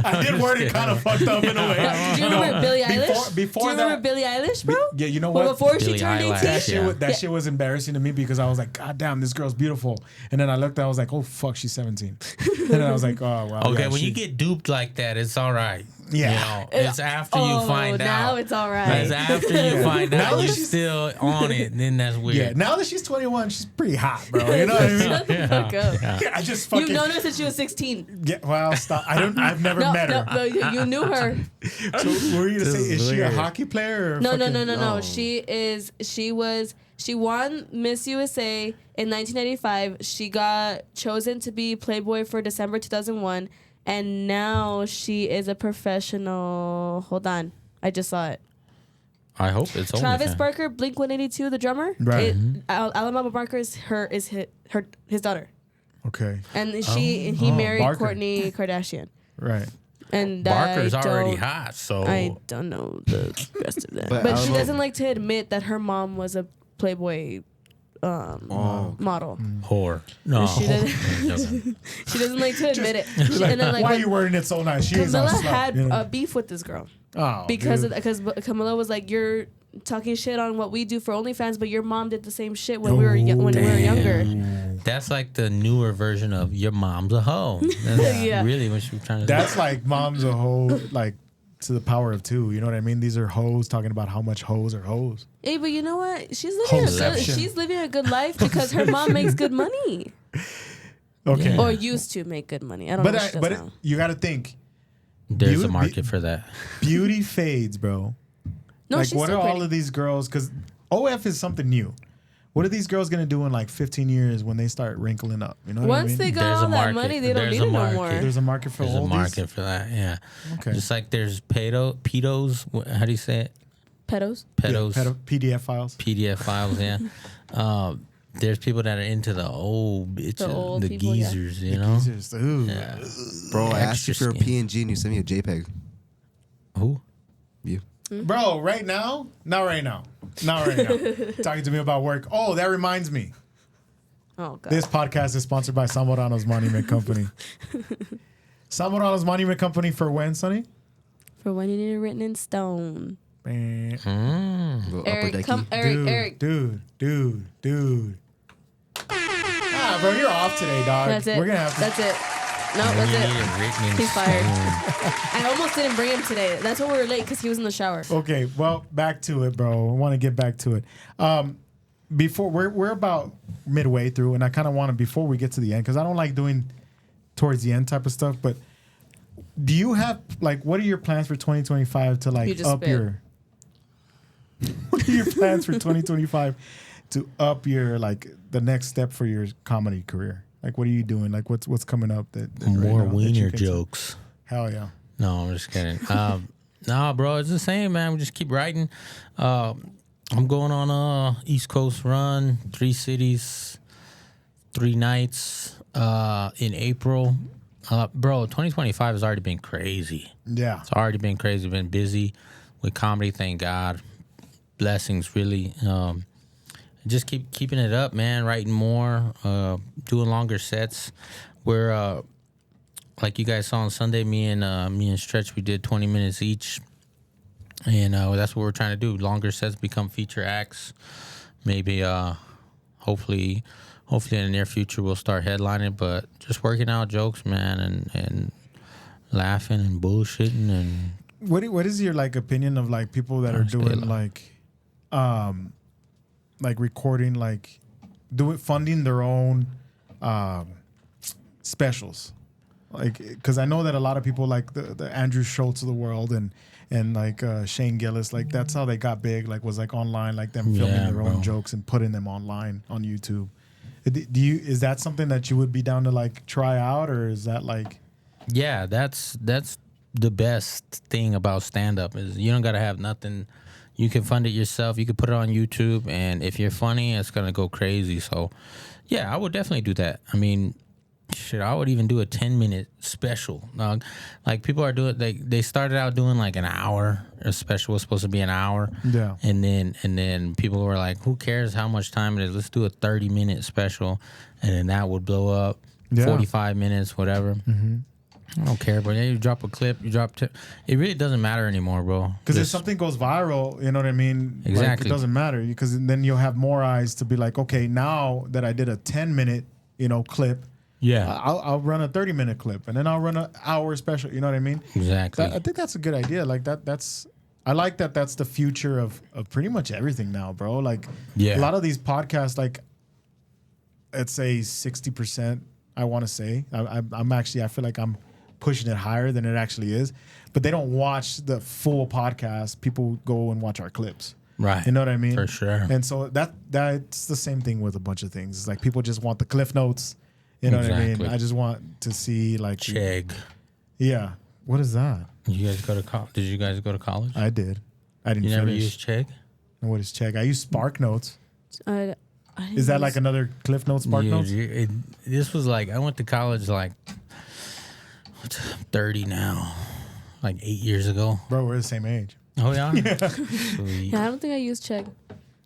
I did word it kind of fucked up in a way. Do you remember Billie Eilish? Before Do you remember Billie Eilish, bro? Yeah, you know Well, what? before she Billie turned Eilish. 18. That shit was embarrassing to me because I was like, God damn, this girl's beautiful. And then I looked, I was like, oh fuck, she's 17. And then I was like, oh wow. Okay, yeah, when you get duped like that, it's all right. Yeah. You know, it's after you find now out. it's all right. It's after you find Now out that you're she's- still on it, then that's weird. yeah, now that she's 21, she's pretty hot, bro. You know what I mean? Shut the fuck up. Yeah, I just fucking. You've known her since she was 16. Yeah, well, stop. I've never No, met her. no, you knew her. So what were you gonna say? This Is is she a weird. hockey player? Or No. Oh. She won Miss USA in 1995. She got chosen to be Playboy for December 2001. And now she is a professional. Hold on. I just saw it. I hope it's Travis OnlyFans. Barker, Blink 182, the drummer. Right. Alabama Barker is his daughter. Okay. And he married Barker. Kourtney Kardashian. Right. And Barker's I already don't- hot, so I don't know the rest of that. But But she Alabama- doesn't like to admit that her mom was a Playboy model. whore. No, She doesn't. I'm joking. She doesn't like to admit it. Like, And then like why are when you wording it so nice? She is Camilla a slut, had you know? a beef with this girl Oh, because dude. Camilla was like, "You're talking shit on what we do for OnlyFans, but your mom did the same shit when we were younger." That's like the newer version of your mom's a hoe. That's Yeah. really what she was trying to That's say. like mom's a hoe, like to the power of two. You know what I mean? These are hoes talking about how much hoes are hoes. Hey, but you know what? She's living a good life because her mom makes good money Okay. Yeah. or used to make good money. I don't know. What she does now. You got to think. There's beauty- a market for that. Beauty fades, bro. No, like, she's what still are pretty. all of these girls? Because OF is something new. What are these girls gonna do in like 15 years when they start wrinkling up? You know what I Once mean? they got There's a all that market. money, they don't There's need a it no market. more. There's a market for There's a oldies. market for that. Yeah. Okay. Just like there's pedos. How do you say it? Pedos. Pedos. PDF files. PDF files. Yeah. There's people that are into the old bitches, old the people, yeah. geezers. You know. Jesus, ooh. Yeah. Bro, I asked you Extra for a skin. PNG and you sent me a JPEG. Who? You. Bro, right now? Not right now. Not right now. Talking to me about work. Oh, that reminds me. Oh god. This podcast is sponsored by Samorano's Monument Company. Samorano's Monument Company for when, Sonny? For when you need it written in stone. Man. Little upper Eric, decky. come, Eric. Dude. Ah, bro, you're off today, dog. That's it. We're gonna have to. That's it. No, When that's you need it. it written in He's fired. stone. I almost didn't bring him today. That's why we were late because he was in the shower. Okay, well, back to it, bro. I want to get back to it. Before we're about midway through, and I kind of want to before we get to the end because I don't like doing towards the end type of stuff. But do you have like what are your plans for 2025 to You like just up spit. your? What are your plans for 2025 to up your like the next step for your comedy career? Like, what are you doing? Like, what's coming up that More right now that you wiener can- jokes. Hell yeah. No, I'm just kidding. No, bro, it's the same, man. We just keep writing. I'm going on a East Coast run, 3 cities, 3 nights in April. Bro, 2025 has already been crazy. Yeah. It's already been crazy. Been busy with comedy, thank God. Blessings, really. Just keeping it up, man. Writing more, doing longer sets. We're like you guys saw on Sunday. Me and Stretch, we did 20 minutes each, and that's what we're trying to do. Longer sets become feature acts. Maybe, hopefully in the near future we'll start headlining. But just working out jokes, man, and laughing and bullshitting and. What is your like opinion of like people that are doing like recording like funding their own specials, like because I know that a lot of people like the Andrew Schultz of the world and like Shane Gillis, like that's how they got big, like was like online, like them filming Yeah, their own bro. jokes and putting them online on YouTube. Is that something that you would be down to like try out, or is that like Yeah, that's the best thing about stand up is you don't gotta have nothing. You can fund it yourself. You can put it on YouTube, and if you're funny, it's gonna go crazy. So, yeah, I would definitely do that. I mean, shit, I would even do a 10-minute special. Like people are doing, they started out doing like an hour. A special was supposed to be an hour. Yeah. And then people were like, who cares how much time it is? Let's do a 30-minute special, and then that would blow up. Yeah. 45 minutes, whatever. Mm-hmm. I don't care, bro. Yeah, you drop a clip, it really doesn't matter anymore, bro. Because if something goes viral, you know what I mean? Exactly. Like, it doesn't matter because then you'll have more eyes to be like, okay, now that I did a 10-minute, clip, yeah, I'll run a 30-minute clip and then I'll run an hour special. You know what I mean? exactly. I think that's a good idea. Like I like that. That's the future of pretty much everything now, bro. Like Yeah. a lot of these podcasts, like let's say 60%. I want to say I'm actually I feel like I'm pushing it higher than it actually is, but they don't watch the full podcast. People go and watch our clips. Right. You know what I mean? For sure. And so that's the same thing with a bunch of things. It's like people just want the cliff notes. You know what I mean? Exactly. I just want to see like Chegg. Yeah. What is that? You guys go to college? Did you guys go to college? I did. I didn't You never finish. used Chegg? And what is check? I use Spark Notes. I didn't Is that use- like another Cliff Notes, Spark Notes? This was like, I went to college like, I'm 30 now, like 8 years ago. Bro, we're the same age. Oh, yeah? Sweet. Yeah, I don't think I used Chegg.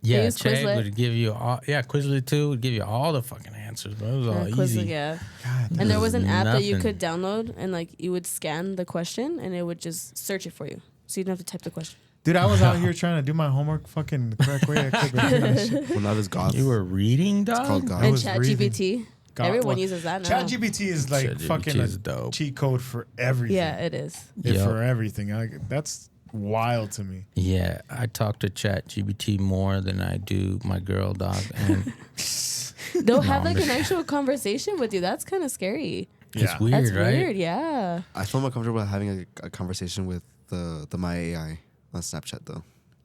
Yeah, used Chegg Quizlet. would give you all. Yeah, Quizlet too would give you all the fucking answers, bro. It was all Quizlet, easy. yeah. God, And there was an app that you Nothing. could download, and like you would scan the question, and it would just search it for you, so you didn't have to type the question. dude, I was out here trying to do my homework fucking the correct way. I couldn't finish it. Well, now there's goth. You were reading, dog. It's called goth. And was ChatGPT, God, everyone well, uses that now. ChatGPT is like ChatGPT fucking is a dope. cheat code for everything. Yeah, it is. Yep. For everything. That's wild to me. Yeah, I talk to ChatGPT more than I do my girl, dog. And They'll have I'm like an just- actual conversation with you. That's kind of scary. it's Yeah. weird, That's right? weird. Yeah. I feel more comfortable having a conversation with the My AI on Snapchat though.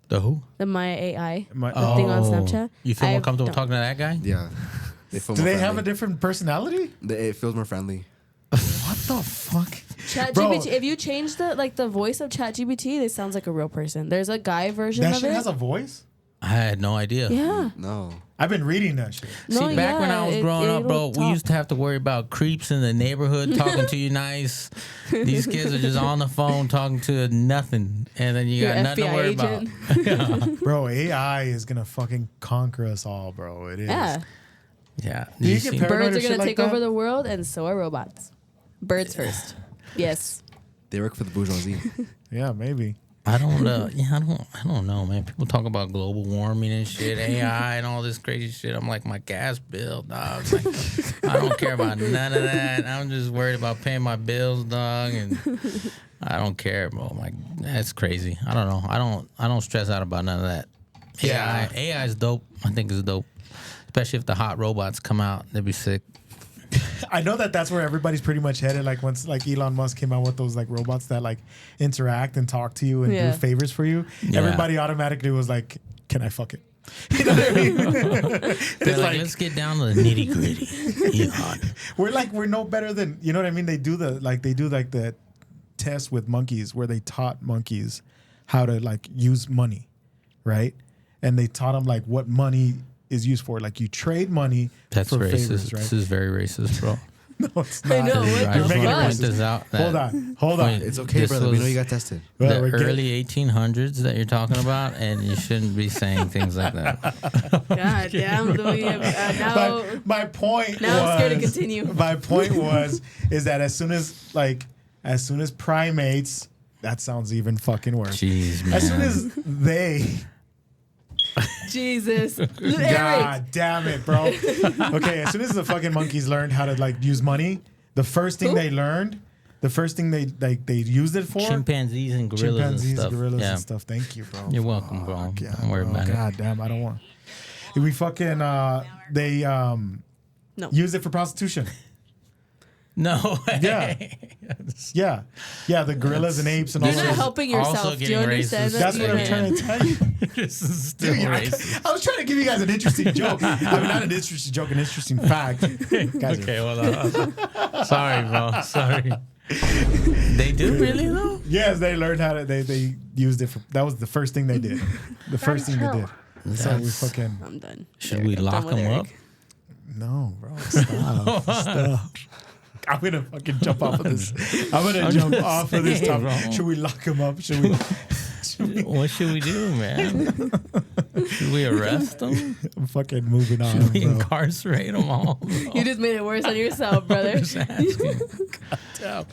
The who? The Maya AI. My- The thing on Snapchat. You feel more I comfortable don't- talking to that guy? Yeah. They feel Do more they have a friendly. different personality? It feels more friendly. What the fuck? Bro, ChatGPT. If you change the voice of ChatGPT, it sounds like a real person. There's a guy version that of shit it. has a voice? I had no idea. Yeah. No. I've been reading that shit. See, No, back when yeah, I was it- growing up, bro, it'll we talk. used to have to worry about creeps in the neighborhood talking to you nice. These kids are just on the phone talking to nothing, and then you Your got nothing to FBI worry agent. about. Bro, AI is gonna fucking conquer us all, bro. It is. Yeah. Yeah, Do you you get see- paranoid Birds or are shit gonna like take that? over the world, and so are robots. Birds first. Yes. They work for the bourgeoisie. Yeah, maybe. I don't. I don't know, man. People talk about global warming and shit, AI and all this crazy shit. I'm like, my gas bill, dog. Like, I don't care about none of that. I'm just worried about paying my bills, dog, and I don't care, bro. Like, that's crazy. I don't know. I don't stress out about none of that. Yeah. AI is dope. I think it's dope, especially if the hot robots come out. They'd be sick. I know that's where everybody's pretty much headed. Like once like Elon Musk came out with those like robots that like interact and talk to you and Yeah. do favors for you, Yeah. everybody automatically was like, "Can I fuck it?" You know what I mean? They're It's like, let's get down to the nitty gritty. Elon. we're no better than, you know what I mean? They do the test with monkeys where they taught monkeys how to like use money, right? And they taught them like what money is used for. Like you trade money That's for racist. favors, right? This is very racist, bro. No, it's I not. know. What I the just making it want to point racist. this out. Hold that- on, hold on. Wait, It's okay, this brother. We know was you got tested. Well, the we're getting- early 1800s that you're talking about, and you shouldn't be saying things like that. God damn. Now, my point now I'm scared to was- continue. My point is that as soon as primates, that sounds even fucking worse. Jeez, man. As soon as they, Jesus. Eric. God damn it, bro. Okay, as soon as the fucking monkeys learned how to like use money, the first thing they used it for, Chimpanzees and gorillas chimpanzees, and stuff. gorillas yeah. and stuff. Thank you, bro. You're welcome, bro. Fuck, yeah, Don't worry bro. about it. God damn, I don't want. We fucking they No. used it for prostitution. No way. Yeah. Yeah, the gorillas and apes and all You're not those. helping also yourself. Do you getting understand racist. that? That's what I'm Yeah. trying to tell you. This is still Dude, racist. I was trying to give you guys an interesting joke. I mean, not an interesting joke, an interesting fact. Guys Okay, hold on. Sorry, bro. Sorry. They do really though. Yes, they learned how to. They used it. That was the first thing they did. The first thing they did. So we fucking. I'm done. Should we lock them up? No, bro. Stop. Stop. I'm gonna fucking jump off of this. I'm gonna jump off of this saying, topic. bro. Should we lock him up? Should we? What should we do, man? Should we arrest them? I'm fucking moving on, Should we bro. incarcerate them all? Bro? You just made it worse on yourself, brother. Just asking. Damn.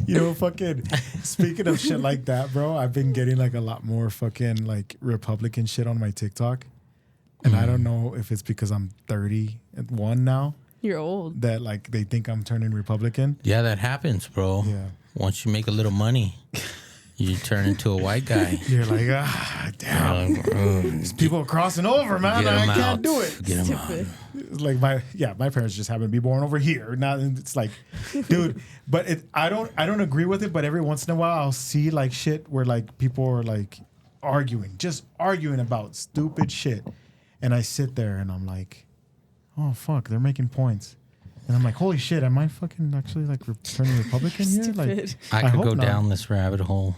You know, fucking. Speaking of shit like that, bro, I've been getting like a lot more fucking like Republican shit on my TikTok, and I don't know if it's because I'm 31 now You're old. that like they think I'm turning Republican. Yeah, that happens, bro. Yeah. Once you make a little money, you turn into a white guy. You're like, ah, damn. These people are crossing over, man. Get 'em I can't out. do it. Get 'em out. Stupid. It's like my parents just happened to be born over here. Now it's like, dude, but I don't agree with it. But every once in a while, I'll see like shit where like people are like just arguing about stupid shit, and I sit there and I'm like, oh fuck, they're making points, and I'm like, holy shit, am I fucking actually like turning Republican here? Like, Stupid. I could hope go not. down this rabbit hole.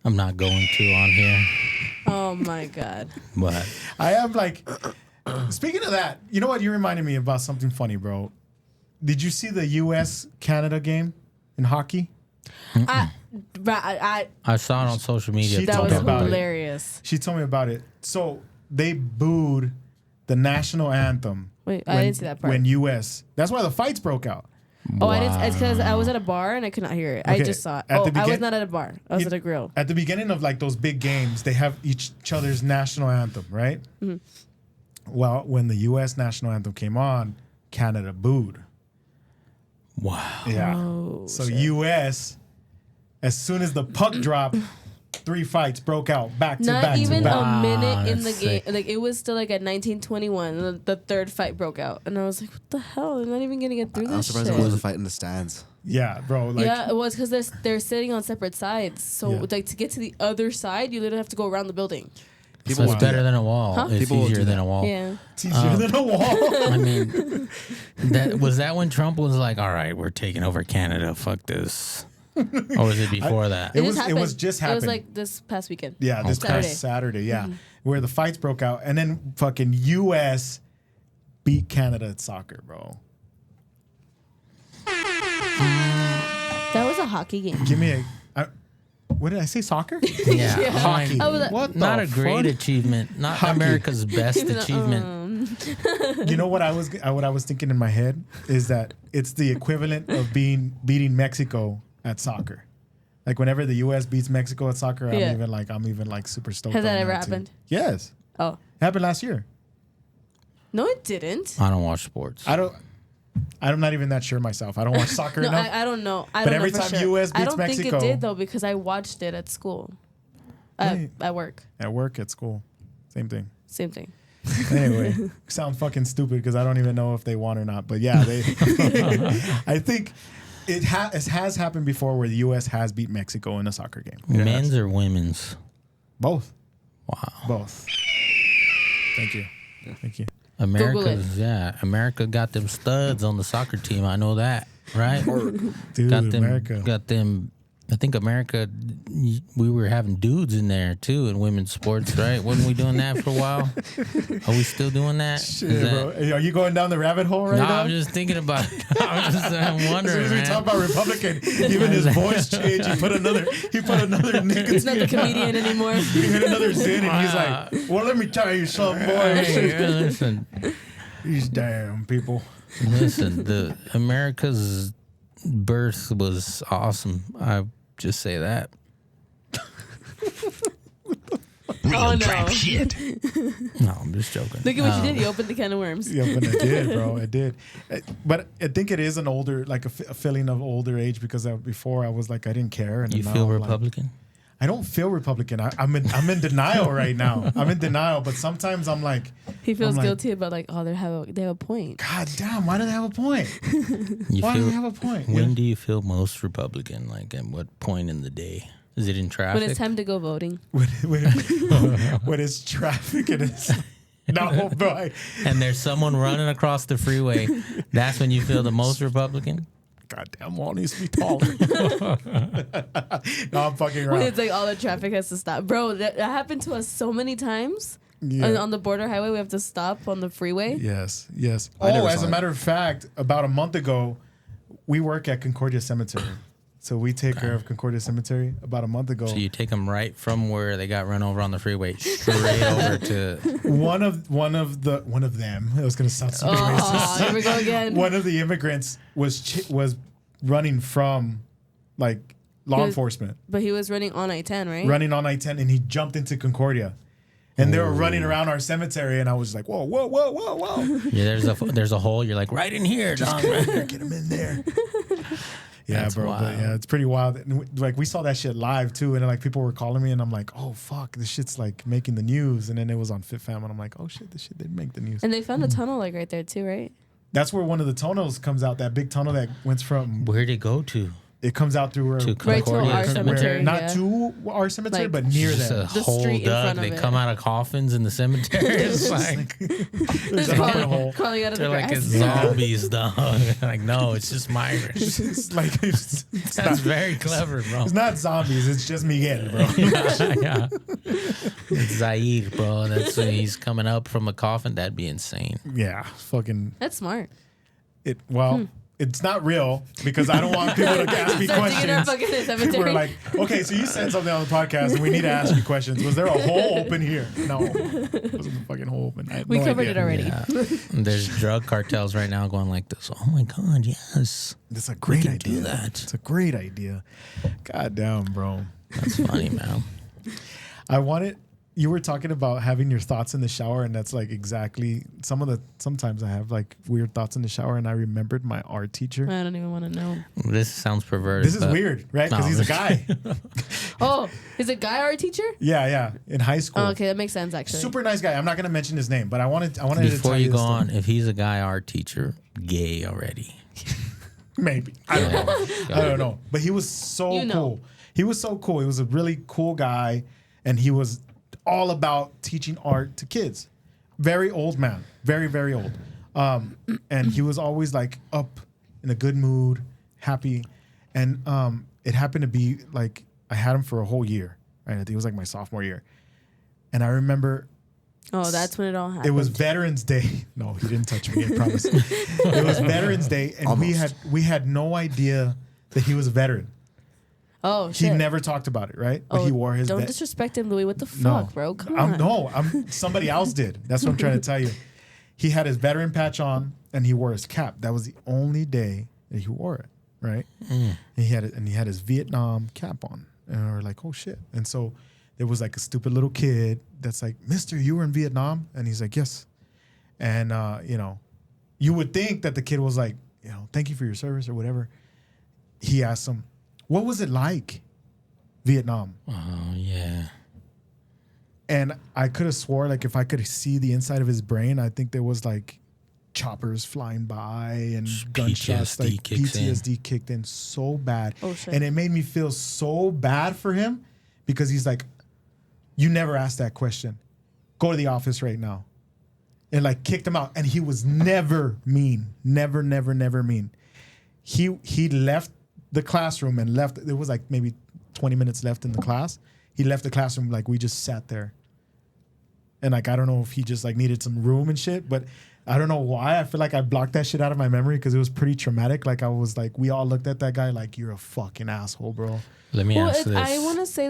I'm not going to on here, Oh my god. but I am like, speaking of that, you know what? You reminded me about something funny, bro. Did you see the U.S. Canada game in hockey? I I saw it on social media. She that told was me about it. hilarious. She told me about it. So they booed the national anthem. Wait, I didn't see that part. When U.S. That's why the fights broke out. Oh, I didn't. It's because I was at a bar and I could not hear it. I Okay, just saw it. at Oh, the I was begin- not at a bar. I was at a grill. At the beginning of like those big games, they have each other's national anthem, right? Mm-hmm. Well, when the U.S. national anthem came on, Canada booed. wow. Yeah. Oh, So shit. U.S. as soon as the puck dropped, 3 fights broke out back to Not back even to back. a minute in the that's game. sick. Like it was still like at 1921. And the third fight broke out, and I was like, "What the hell? They're not even gonna get through I'm this surprised shit." there was a fight in the stands. Yeah, bro. Like, Yeah, it was because they're sitting on separate sides. So Yeah. like to get to the other side, you literally have to go around the building. So it's will better do than a wall. Huh? It's People will easier do than that. a wall. Yeah. it's easier than a wall. I mean, that was that when Trump was like, "All right, we're taking over Canada. Fuck this," or was it before that? It was- just happened. just It was happened. like this past weekend. Yeah, this Saturday. past Saturday, yeah, where the fights broke out, and then fucking U.S. beat Canada at soccer, bro. That was a hockey game. Give me what did I say? Soccer? Yeah, Yeah. Hockey. I was like, what? not the a great fuck? achievement. Not Hockey. America's best achievement. You know what I was thinking in my head is that it's the equivalent of beating Mexico at soccer. Like whenever the U.S. beats Mexico at soccer, Yeah. I'm even like super stoked. Has that on ever too. happened? Yes, Oh it happened last year. no, it didn't. I don't watch sports. I'm not even that sure myself. I don't watch soccer No, enough. I don't know. I But don't every know for time sure. US I beats don't Mexico- think it did though because I watched it at school. Right. At work, At work, at school, same thing. same thing. Anyway, sound fucking stupid because I don't even know if they won or not. But yeah, they. I think it has happened before where the U.S. has beat Mexico in a soccer game. It Men's has. or women's? Both. Wow. Both. Thank you. Thank you. America got them studs on the soccer team. I know that, right? Dude, got them. America. Got them. I think America. We were having dudes in there too in women's sports, right? Wasn't we doing that for a while? Are we still doing that? Shit, Is that- bro. Hey, are you going down the rabbit hole right No, now? I'm just thinking about it. I'm As wondering, soon as we man. talk about Republican, even his voice changed. He put another nicotine. He's not the comedian anymore. He hit another zin, and he's like, "Well, let me tell you something, boy. Hey, listen, These damn people." listen. The America's birth was awesome. I just say that. Oh no! No, I'm just joking. Look at what you did. You opened the can of worms. Yeah, but I did, bro. I did. But I think it is an older, like a feeling of older age because before I was like, I didn't care. And You now feel I'm like- Republican? I don't feel Republican. I'm in denial right now. I'm in denial. But sometimes I'm like, He feels I'm like, guilty about like, oh, they have a point. God damn, why do they have a point? You Why do feel, they have a point? when do you feel most Republican? Like at what point in the day? Is it in traffic? When it's time to go voting. When it's traffic and it's no, bro. and there's someone running across the freeway, that's when you feel the most Republican? goddamn wall needs to be taller. No, I'm fucking When around. it's like all the traffic has to stop. Bro, that happened to us so many times. Yeah. On the border highway, we have to stop on the freeway. Yes, yes. I never As saw a it. matter of fact, about a month ago, we work at Concordia Cemetery. So we take care of Concordia Cemetery. About a month ago, So you take them right from where they got run over on the freeway straight over to. one of them. I was gonna sound super Oh, racist. here we go again. One of the immigrants was running from like law He was- enforcement, But he was running on I-10, right? running on I-10, and he jumped into Concordia. And they were running around our cemetery, and I was like, "Whoa, whoa, whoa, whoa, whoa!" Yeah, there's a hole. You're like right in here, dog. Right here. Get him in there. Yeah, That's bro. But wild. yeah, it's pretty wild. And like we saw that shit live too, and like people were calling me, and I'm like, "Oh fuck, this shit's like making the news." And then it was on Fit Fam, and I'm like, "Oh shit, this shit did make the news." And they found a tunnel like right there too, right? That's where one of the tunnels comes out. That big tunnel that went from Where'd it go to? it comes out through where To Right to Concordia. our cemetery. not yeah. to our cemetery, Like- but near Just there. a The hole street in dug. front of They it. come out of coffins in the cemetery. It's like There's an open hole. Crawling out of they're the like grass. it's zombies, dog. Like no, it's just migrants. It's like it's That's not, very clever, bro. it's not zombies. It's just Miguel, bro. Yeah. It's Zaire, bro. That's when he's coming up from a coffin. That'd be insane. Yeah, fucking That's smart. it. Well, it's not real because I don't want people to ask me So digging our questions. fucking cemetery. We're like, okay, so you said something on the podcast, and we need to ask you questions. Was there a hole open here? No, wasn't a fucking hole open. I had we no covered idea. it already. Yeah. There's drug cartels right now going like this. Oh my God, yes. It's a great can idea. do that. It's a great idea. God damn, bro. That's funny, man. I wanted. You were talking about having your thoughts in the shower, and that's like exactly sometimes I have like weird thoughts in the shower, and I remembered my art teacher. I don't even want to know. This sounds perverted. This is but- weird, right? Because No, he's a this- guy. Oh, is a guy art teacher? Yeah, in high school. Oh, okay, that makes sense actually. Super nice guy. I'm not gonna mention his name, but I wanted to Before tell you this go story. on, if he's a guy art teacher, gay already. Maybe. I don't know. I don't know. But he was so You know. cool. He was so cool. He was a really cool guy, and he was all about teaching art to kids. Very old man. Very, very old. And he was always like up in a good mood, happy. And it happened to be like I had him for a whole year. Right? I think it was like my sophomore year. And I remember Oh, that's when it all happened. it was Veterans Day. No, he didn't touch me. I promise. It was Veterans Day, and we had no idea that he was a veteran. Oh He shit. never talked about it, right? But Oh, he wore his. Don't vet- disrespect him, Louis. What the no, fuck, bro? Come on. No, somebody else did. That's what I'm trying to tell you. He had his veteran patch on, and he wore his cap. That was the only day that he wore it, right? And he had it, and he had his Vietnam cap on, and we were like, "Oh shit!" And so there was like a stupid little kid that's like, "Mister, you were in Vietnam?" And he's like, "Yes." And you would think that the kid was like, "Thank you for your service" or whatever. He asked him, "What was it like, Vietnam?" Oh yeah. And I could have swore, like, if I could see the inside of his brain, I think there was like choppers flying by and gunshots. PTSD Like kicks in. PTSD kicked in so bad. Oh, shit. And it made me feel so bad for him because he's like, "You never asked that question. Go to the office right now." And like kicked him out. And he was never mean. Never, never, never mean. He left the classroom and left. There was like maybe 20 minutes left in the class. He left the classroom, like we just sat there. And like, I don't know if he just like needed some room and shit, but I don't know why. I feel like I blocked that shit out of my memory because it was pretty traumatic. Like I was like, we all looked at that guy like, "You're a fucking asshole, bro." Let me Well, ask this. I want to say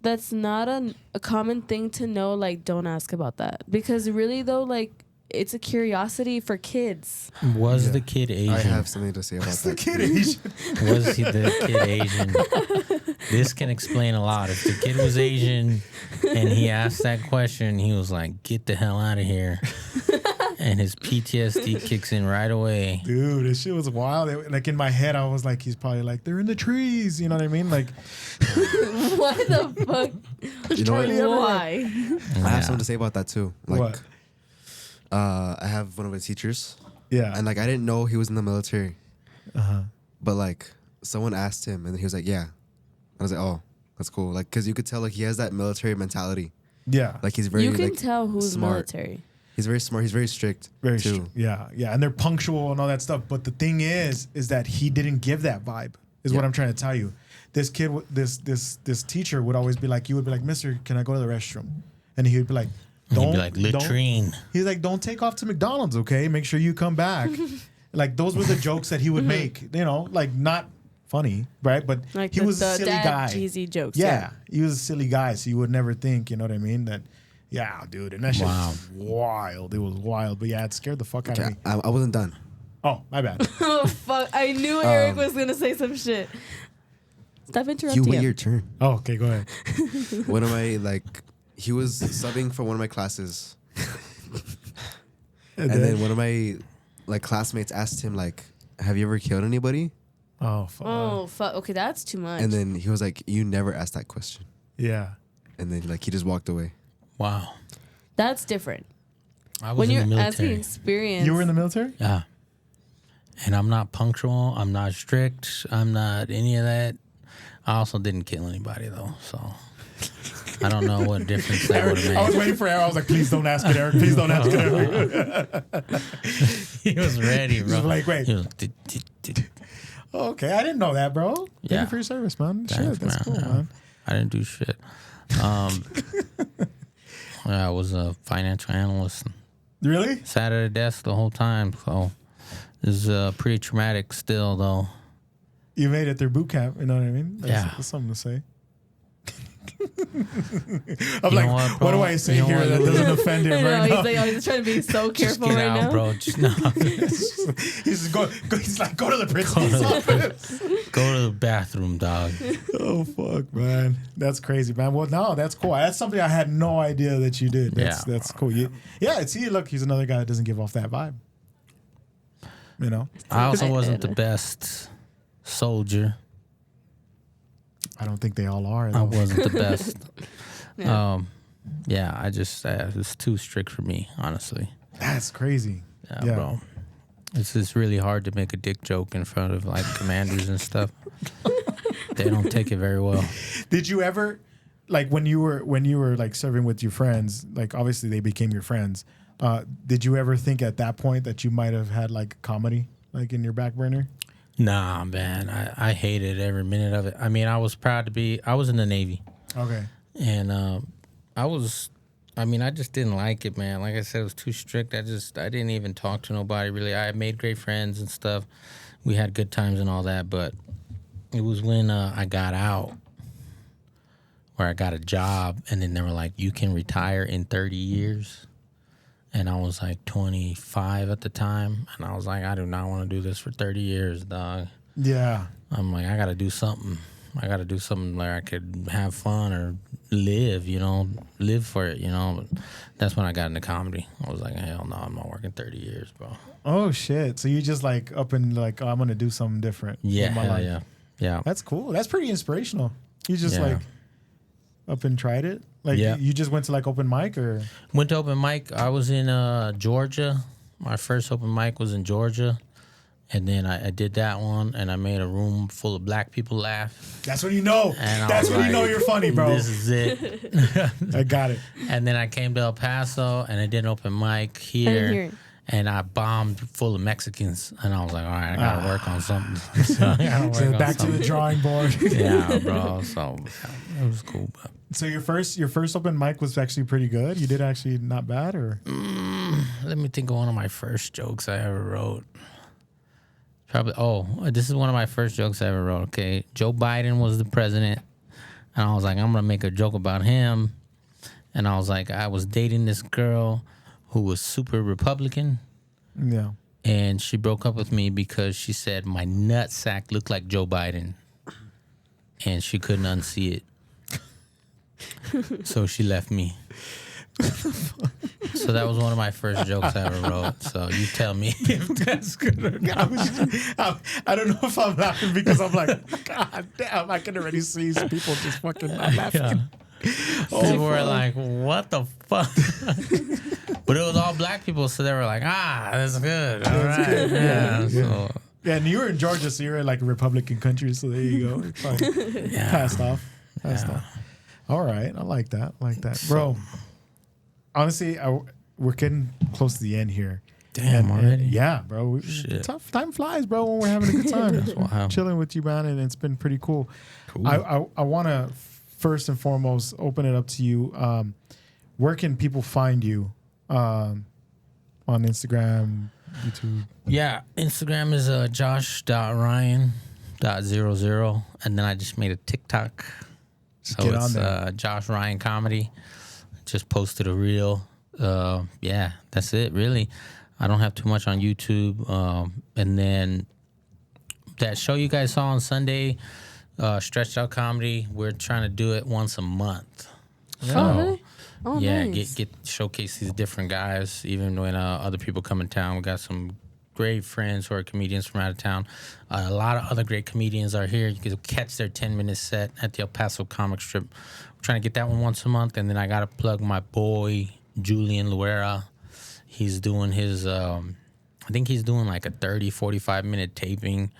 that's not a common thing to know. Like, don't ask about that because really though, like, it's a curiosity for kids. Was the kid Asian? I have something to say about The that. kid Asian. Was he the kid Asian? This can explain a lot. If the kid was Asian and he asked that question, he was like, "Get the hell out of here." And his PTSD kicks in right away. Dude, this shit was wild. Like in my head, I was like, he's probably like, "They're in the trees." You know what I mean? Like, What the fuck? You know what? Why? I have something to say about that too. Like, what? I have one of my teachers, Yeah. and like I didn't know he was in the military, Uh-huh. but like someone asked him, and he was like, "Yeah." I was like, "Oh, that's cool." Like, cause you could tell like he has that military mentality. Yeah. Like he's very You can like, tell who's smart. military. He's very smart. He's very strict. Very too. yeah, and they're punctual and all that stuff. But the thing is that he didn't give that vibe. Is what I'm trying to tell you. This kid, this teacher would always be like, you would be like, Mister, can I go to the restroom? And he would be like, He'd be like, latrine. He's like, don't take off to McDonald's, okay? Make sure you come back. Like those were the jokes that he would make. You know, like not funny, right? But Like he was a silly guy. Cheesy jokes. Yeah, he was a silly guy, so you would never think, you know what I mean? That, yeah, dude, and that shit was wild. It was wild, but yeah, it scared the fuck out of me. I wasn't done. Oh, my bad. Oh fuck! I knew Eric was gonna say some shit. Stop interrupting. You wait him. your turn. Oh, okay, go ahead. One of my he was subbing for one of my classes, and then one of my classmates asked him have you ever killed anybody? Oh, fuck. Oh fuck! Okay, that's too much. And then he was like, you never asked that question. Yeah. And then he just walked away. Wow. That's different. I was When in you're the asking military. experience, You were in the military? Yeah. And I'm not punctual. I'm not strict. I'm not any of that. I also didn't kill anybody, though. So I don't know what difference that would have made. I was waiting for Eric. I was like, please don't ask it, Eric. Please don't ask it, Eric. He was ready, bro. He was like, wait. He was, Okay, I didn't know that, bro. Thank Yeah. you for your service, man. Thanks, Shit, that's man. cool, Yeah. man. I didn't do shit. I was a financial analyst. Really? Sat at a desk the whole time. So this is pretty traumatic still, though. You made it through boot camp, you know what I mean? That's something to say. I'm You like, know what do bro? I say You know here what, that Lou? doesn't offend him I know, right now? he's like, he's trying to be so Just careful get right out, now. bro. Just no. He's like, go to the principal's office. Go to the bathroom, dog. Oh, fuck, man. That's crazy, man. Well, no, that's cool. That's something I had no idea that you did. That's cool. See, look, he's another guy that doesn't give off that vibe. You know? I also wasn't the best soldier. I don't think they all are, I though. wasn't the best. Yeah. I just it was too strict for me, honestly. That's crazy. Yeah, bro. It's just really hard to make a dick joke in front of commanders and stuff. They don't take it very well. Did you ever, when you were serving with your friends, obviously they became your friends. Did you ever think at that point that you might have had comedy in your back burner? Nah, man. I hated every minute of it. I mean, I was proud to be. I was in the Navy. Okay. And I just didn't like it, man. Like I said, it was too strict. I didn't even talk to nobody, really. I made great friends and stuff. We had good times and all that, but it was when I got out where I got a job, and then they were like, you can retire in 30 years. And I was 25 at the time, and I was like, I do not want to do this for 30 years, dog. Yeah. I'm like, I got to do something. I got to do something where I could have fun or live for it, But that's when I got into comedy. I was like, hell no, I'm not working 30 years, bro. Oh, shit. So you just up and oh, I'm going to do something different. Yeah, with my hell life. yeah. That's cool. That's pretty inspirational. You just Yeah. up and tried it? You just went to open mic or? Went to open mic. I was in Georgia. My first open mic was in Georgia. And then I did that one, and I made a room full of black people laugh. That's when you know. And That's when you know you're funny, bro. This is it. I got it. And then I came to El Paso, and I did an open mic I here. didn't hear it. And I bombed full of Mexicans. And I was like, all right, I got to work on something. So I gotta work So on back to something. the drawing board. Yeah, bro. So it was cool. But So your first open mic was actually pretty good. You did actually not bad, or? let me think of one of my first jokes I ever wrote. This is one of my first jokes I ever wrote. Okay, Joe Biden was the president, and I was like, I'm gonna make a joke about him. And I was like, I was dating this girl who was super Republican, Yeah. and she broke up with me because she said my nutsack looked like Joe Biden, and she couldn't unsee it. So she left me. So that was one of my first jokes I ever wrote. So you tell me if that's good or not. I don't know if I'm laughing because I'm like, God damn, I can already see people just fucking not laughing. Yeah. People were like, what the fuck? But it was all black people, so they were like, that's good. All right. good. Yeah. Yeah. So, Yeah, and you were in Georgia, so you're in a Republican country, so there you go. It's fine. yeah. Passed off. All right, I like that. Bro, honestly, we're getting close to the end here. Damn, already? Yeah, bro. Shit. Tough time flies, bro, when we're having a good time. That's wild. Chilling with you, man, and it's been pretty cool. Cool. I want to first and foremost open it up to you. Where can people find you on Instagram, YouTube? Yeah, Instagram is josh.ryan.00, and then I just made a TikTok. So Get on it's there. Josh Ryan Comedy. Just posted a reel. Yeah, that's it, really. I don't have too much on YouTube. And then that show you guys saw on Sunday, Stretched Out Comedy, we're trying to do it once a month. Oh, really? Oh, Yeah, nice. get showcase these different guys. Even when other people come in town, we got some great friends who are comedians from out of town. A lot of other great comedians are here. You can catch their 10-minute set at the El Paso comic strip. We're trying to get that one once a month, and then I gotta plug my boy Julian Luera. He's doing his I think he's doing like a 30-45 minute taping.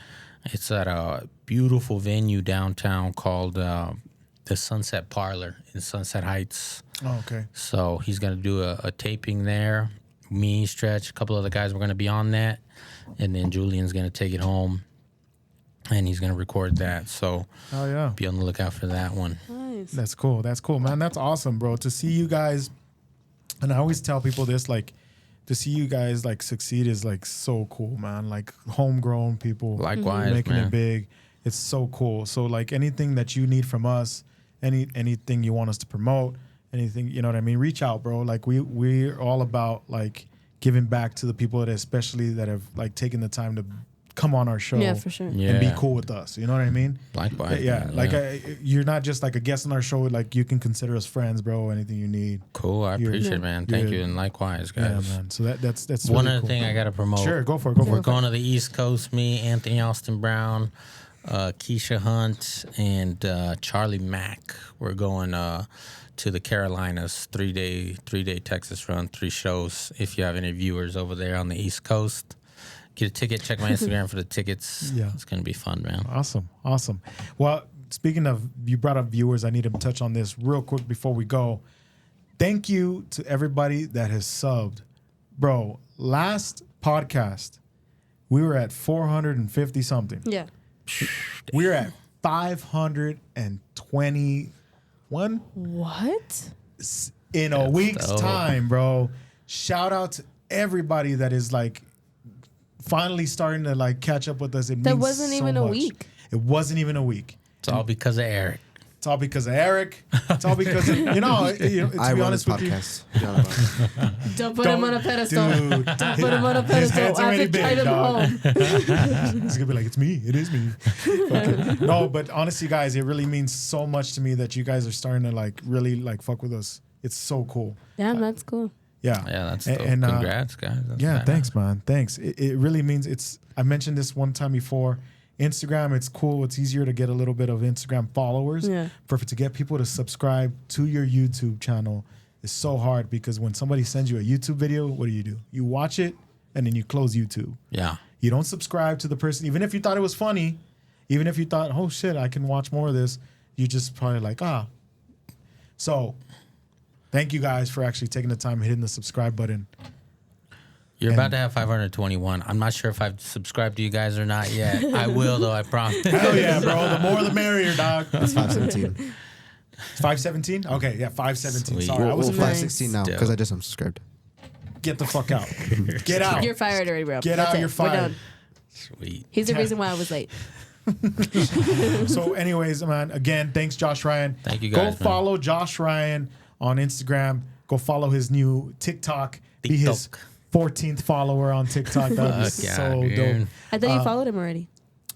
It's at a beautiful venue downtown called the Sunset Parlor in Sunset Heights. Oh, okay. So he's going to do a taping there. Me, Stretch, a couple other guys were going to be on that. And then Julian's going to take it home and he's going to record that. So Oh, yeah. be on the lookout for that one. Nice. That's cool. That's cool, man. That's awesome, bro. To see you guys, and I always tell people this, like, to see you guys like succeed is like so cool, man. Like homegrown people, Likewise, making man. it big. It's so cool. So like anything that you need from us, anything you want us to promote, anything, you know what I mean? Reach out, bro. Like we're all about like giving back to the people that especially that have like taken the time to come on our show. Yeah, for sure. Yeah. And be cool with us. You know what I mean? Likewise. Yeah, man. like you're not just like a guest on our show. Like you can consider us friends, bro. Anything you need. Cool. I You're- appreciate it, man. Thank you're- you. And likewise, Yeah, guys. man. So that's One really other cool. thing I got to promote. Sure, go for it. Go for We're it. going to the East Coast. Me, Anthony Austin Brown, Keisha Hunt, and Charlie Mack. We're going to the Carolinas, 3-day Texas run, 3 shows. If you have any viewers over there on the East Coast, get a ticket. Check my Instagram for the tickets. Yeah. It's gonna be fun, man. Awesome. Well, speaking of, you brought up viewers. I need to touch on this real quick before we go. Thank you to everybody that has subbed, bro. Last podcast, we were at 450 something. Yeah. We're at 521 What? in a That's week's dope. time, bro. Shout out to everybody that is like finally starting to like catch up with us. It That means wasn't so even a much. week. It wasn't even a week. It's all because of Eric. It's all because of Eric. It's all because of, to I be run this honest with you. podcast. You know about it. Don't put him on a pedestal. Dude, Don't put him on a his pedestal. head's I have already to big, drive him dog. home. He's gonna be like, it's me. It is me. Okay. No, but honestly, guys, it really means so much to me that you guys are starting to like really like fuck with us. It's so cool. Damn, that's cool. Yeah. Yeah, that's And- dope. and, Congrats, guys. That's Yeah, badass. thanks, man. Thanks. It really means it's. I mentioned this one time before. Instagram, it's cool. It's easier to get a little bit of Instagram followers. Yeah. To get people to subscribe to your YouTube channel is so hard because when somebody sends you a YouTube video, what do? You watch it and then you close YouTube. Yeah. You don't subscribe to the person, even if you thought it was funny, even if you thought, oh shit, I can watch more of this. You just probably like, So, thank you guys for actually taking the time hitting the subscribe button. You're about to have 521. I'm not sure if I've subscribed to you guys or not yet. I will, though. I promise. Hell yeah, bro. The more the merrier, dog. It's 517. 517? Okay, yeah, 517. Sweet. Sorry, I Well, was 516 now because I just unsubscribed. Get the fuck out. Get out. You're fired already, bro. Get That's out, it. you're We're fired. done. Sweet. He's the reason why I was late. So, anyways, man, again, thanks, Josh Ryan. Thank you, Go guys, man. follow Josh Ryan on Instagram. Go follow his new TikTok. Be his TikTok. 14th follower on TikTok. That would be Fuck yeah, so dude. dope. I thought you followed him already.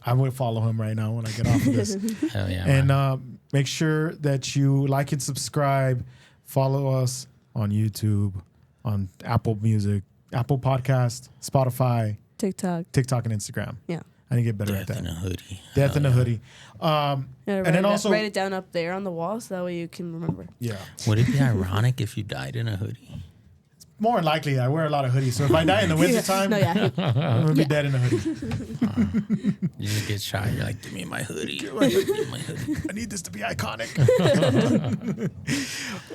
I would follow him right now when I get off of this. Hell yeah. And man. make sure that you like and subscribe. Follow us on YouTube, on Apple Music, Apple Podcast, Spotify, TikTok. TikTok, and Instagram. Yeah. I need to get better Death at in that. a hoodie. Death in a hoodie. Yeah, And then also, write it down up there on the wall so that way you can remember. yeah. Would it be ironic if you died in a hoodie? More than likely, I wear a lot of hoodies. So if I die in the wintertime, No, yeah. I'm going to be dead in a hoodie. You just get shot. You're like, give me my hoodie. Give me my hoodie. I need this to be iconic.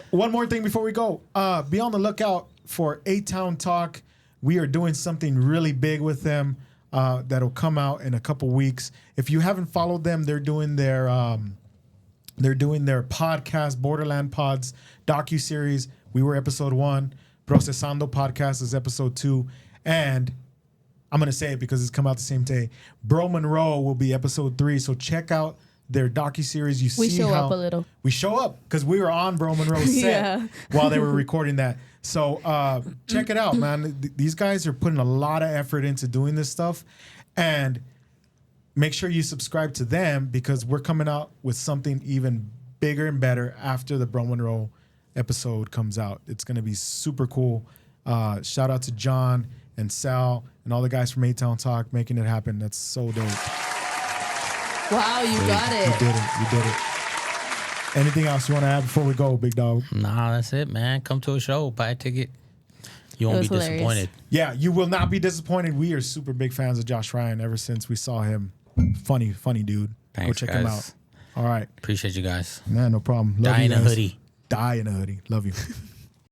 One more thing before we go. Be on the lookout for A-Town Talk. We are doing something really big with them that'll come out in a couple weeks. If you haven't followed them, they're doing their podcast, Borderland Pods docuseries. We were episode 1. Procesando Podcast is episode 2. And I'm going to say it because it's come out the same day. Bro Monroe will be episode 3. So check out their docuseries. We show up a little. We show up because we were on Bro Monroe's set while they were recording that. So check it out, man. These guys are putting a lot of effort into doing this stuff. And make sure you subscribe to them because we're coming out with something even bigger and better after the Bro Monroe episode comes out. It's going to be super cool. Shout out to John and Sal and all the guys from A-Town Talk making it happen. That's so dope. Wow, you got it. You did it. Anything else you want to add before we go, big dog? Nah, that's it, man. Come to a show, buy a ticket. You won't be disappointed. Yeah, you will not be disappointed. We are super big fans of Josh Ryan ever since we saw him. Funny dude. Thanks, go check guys. him out. All right. Appreciate you guys. Man, no problem. Love Die you in a guys. hoodie. Die in a hoodie. Love you.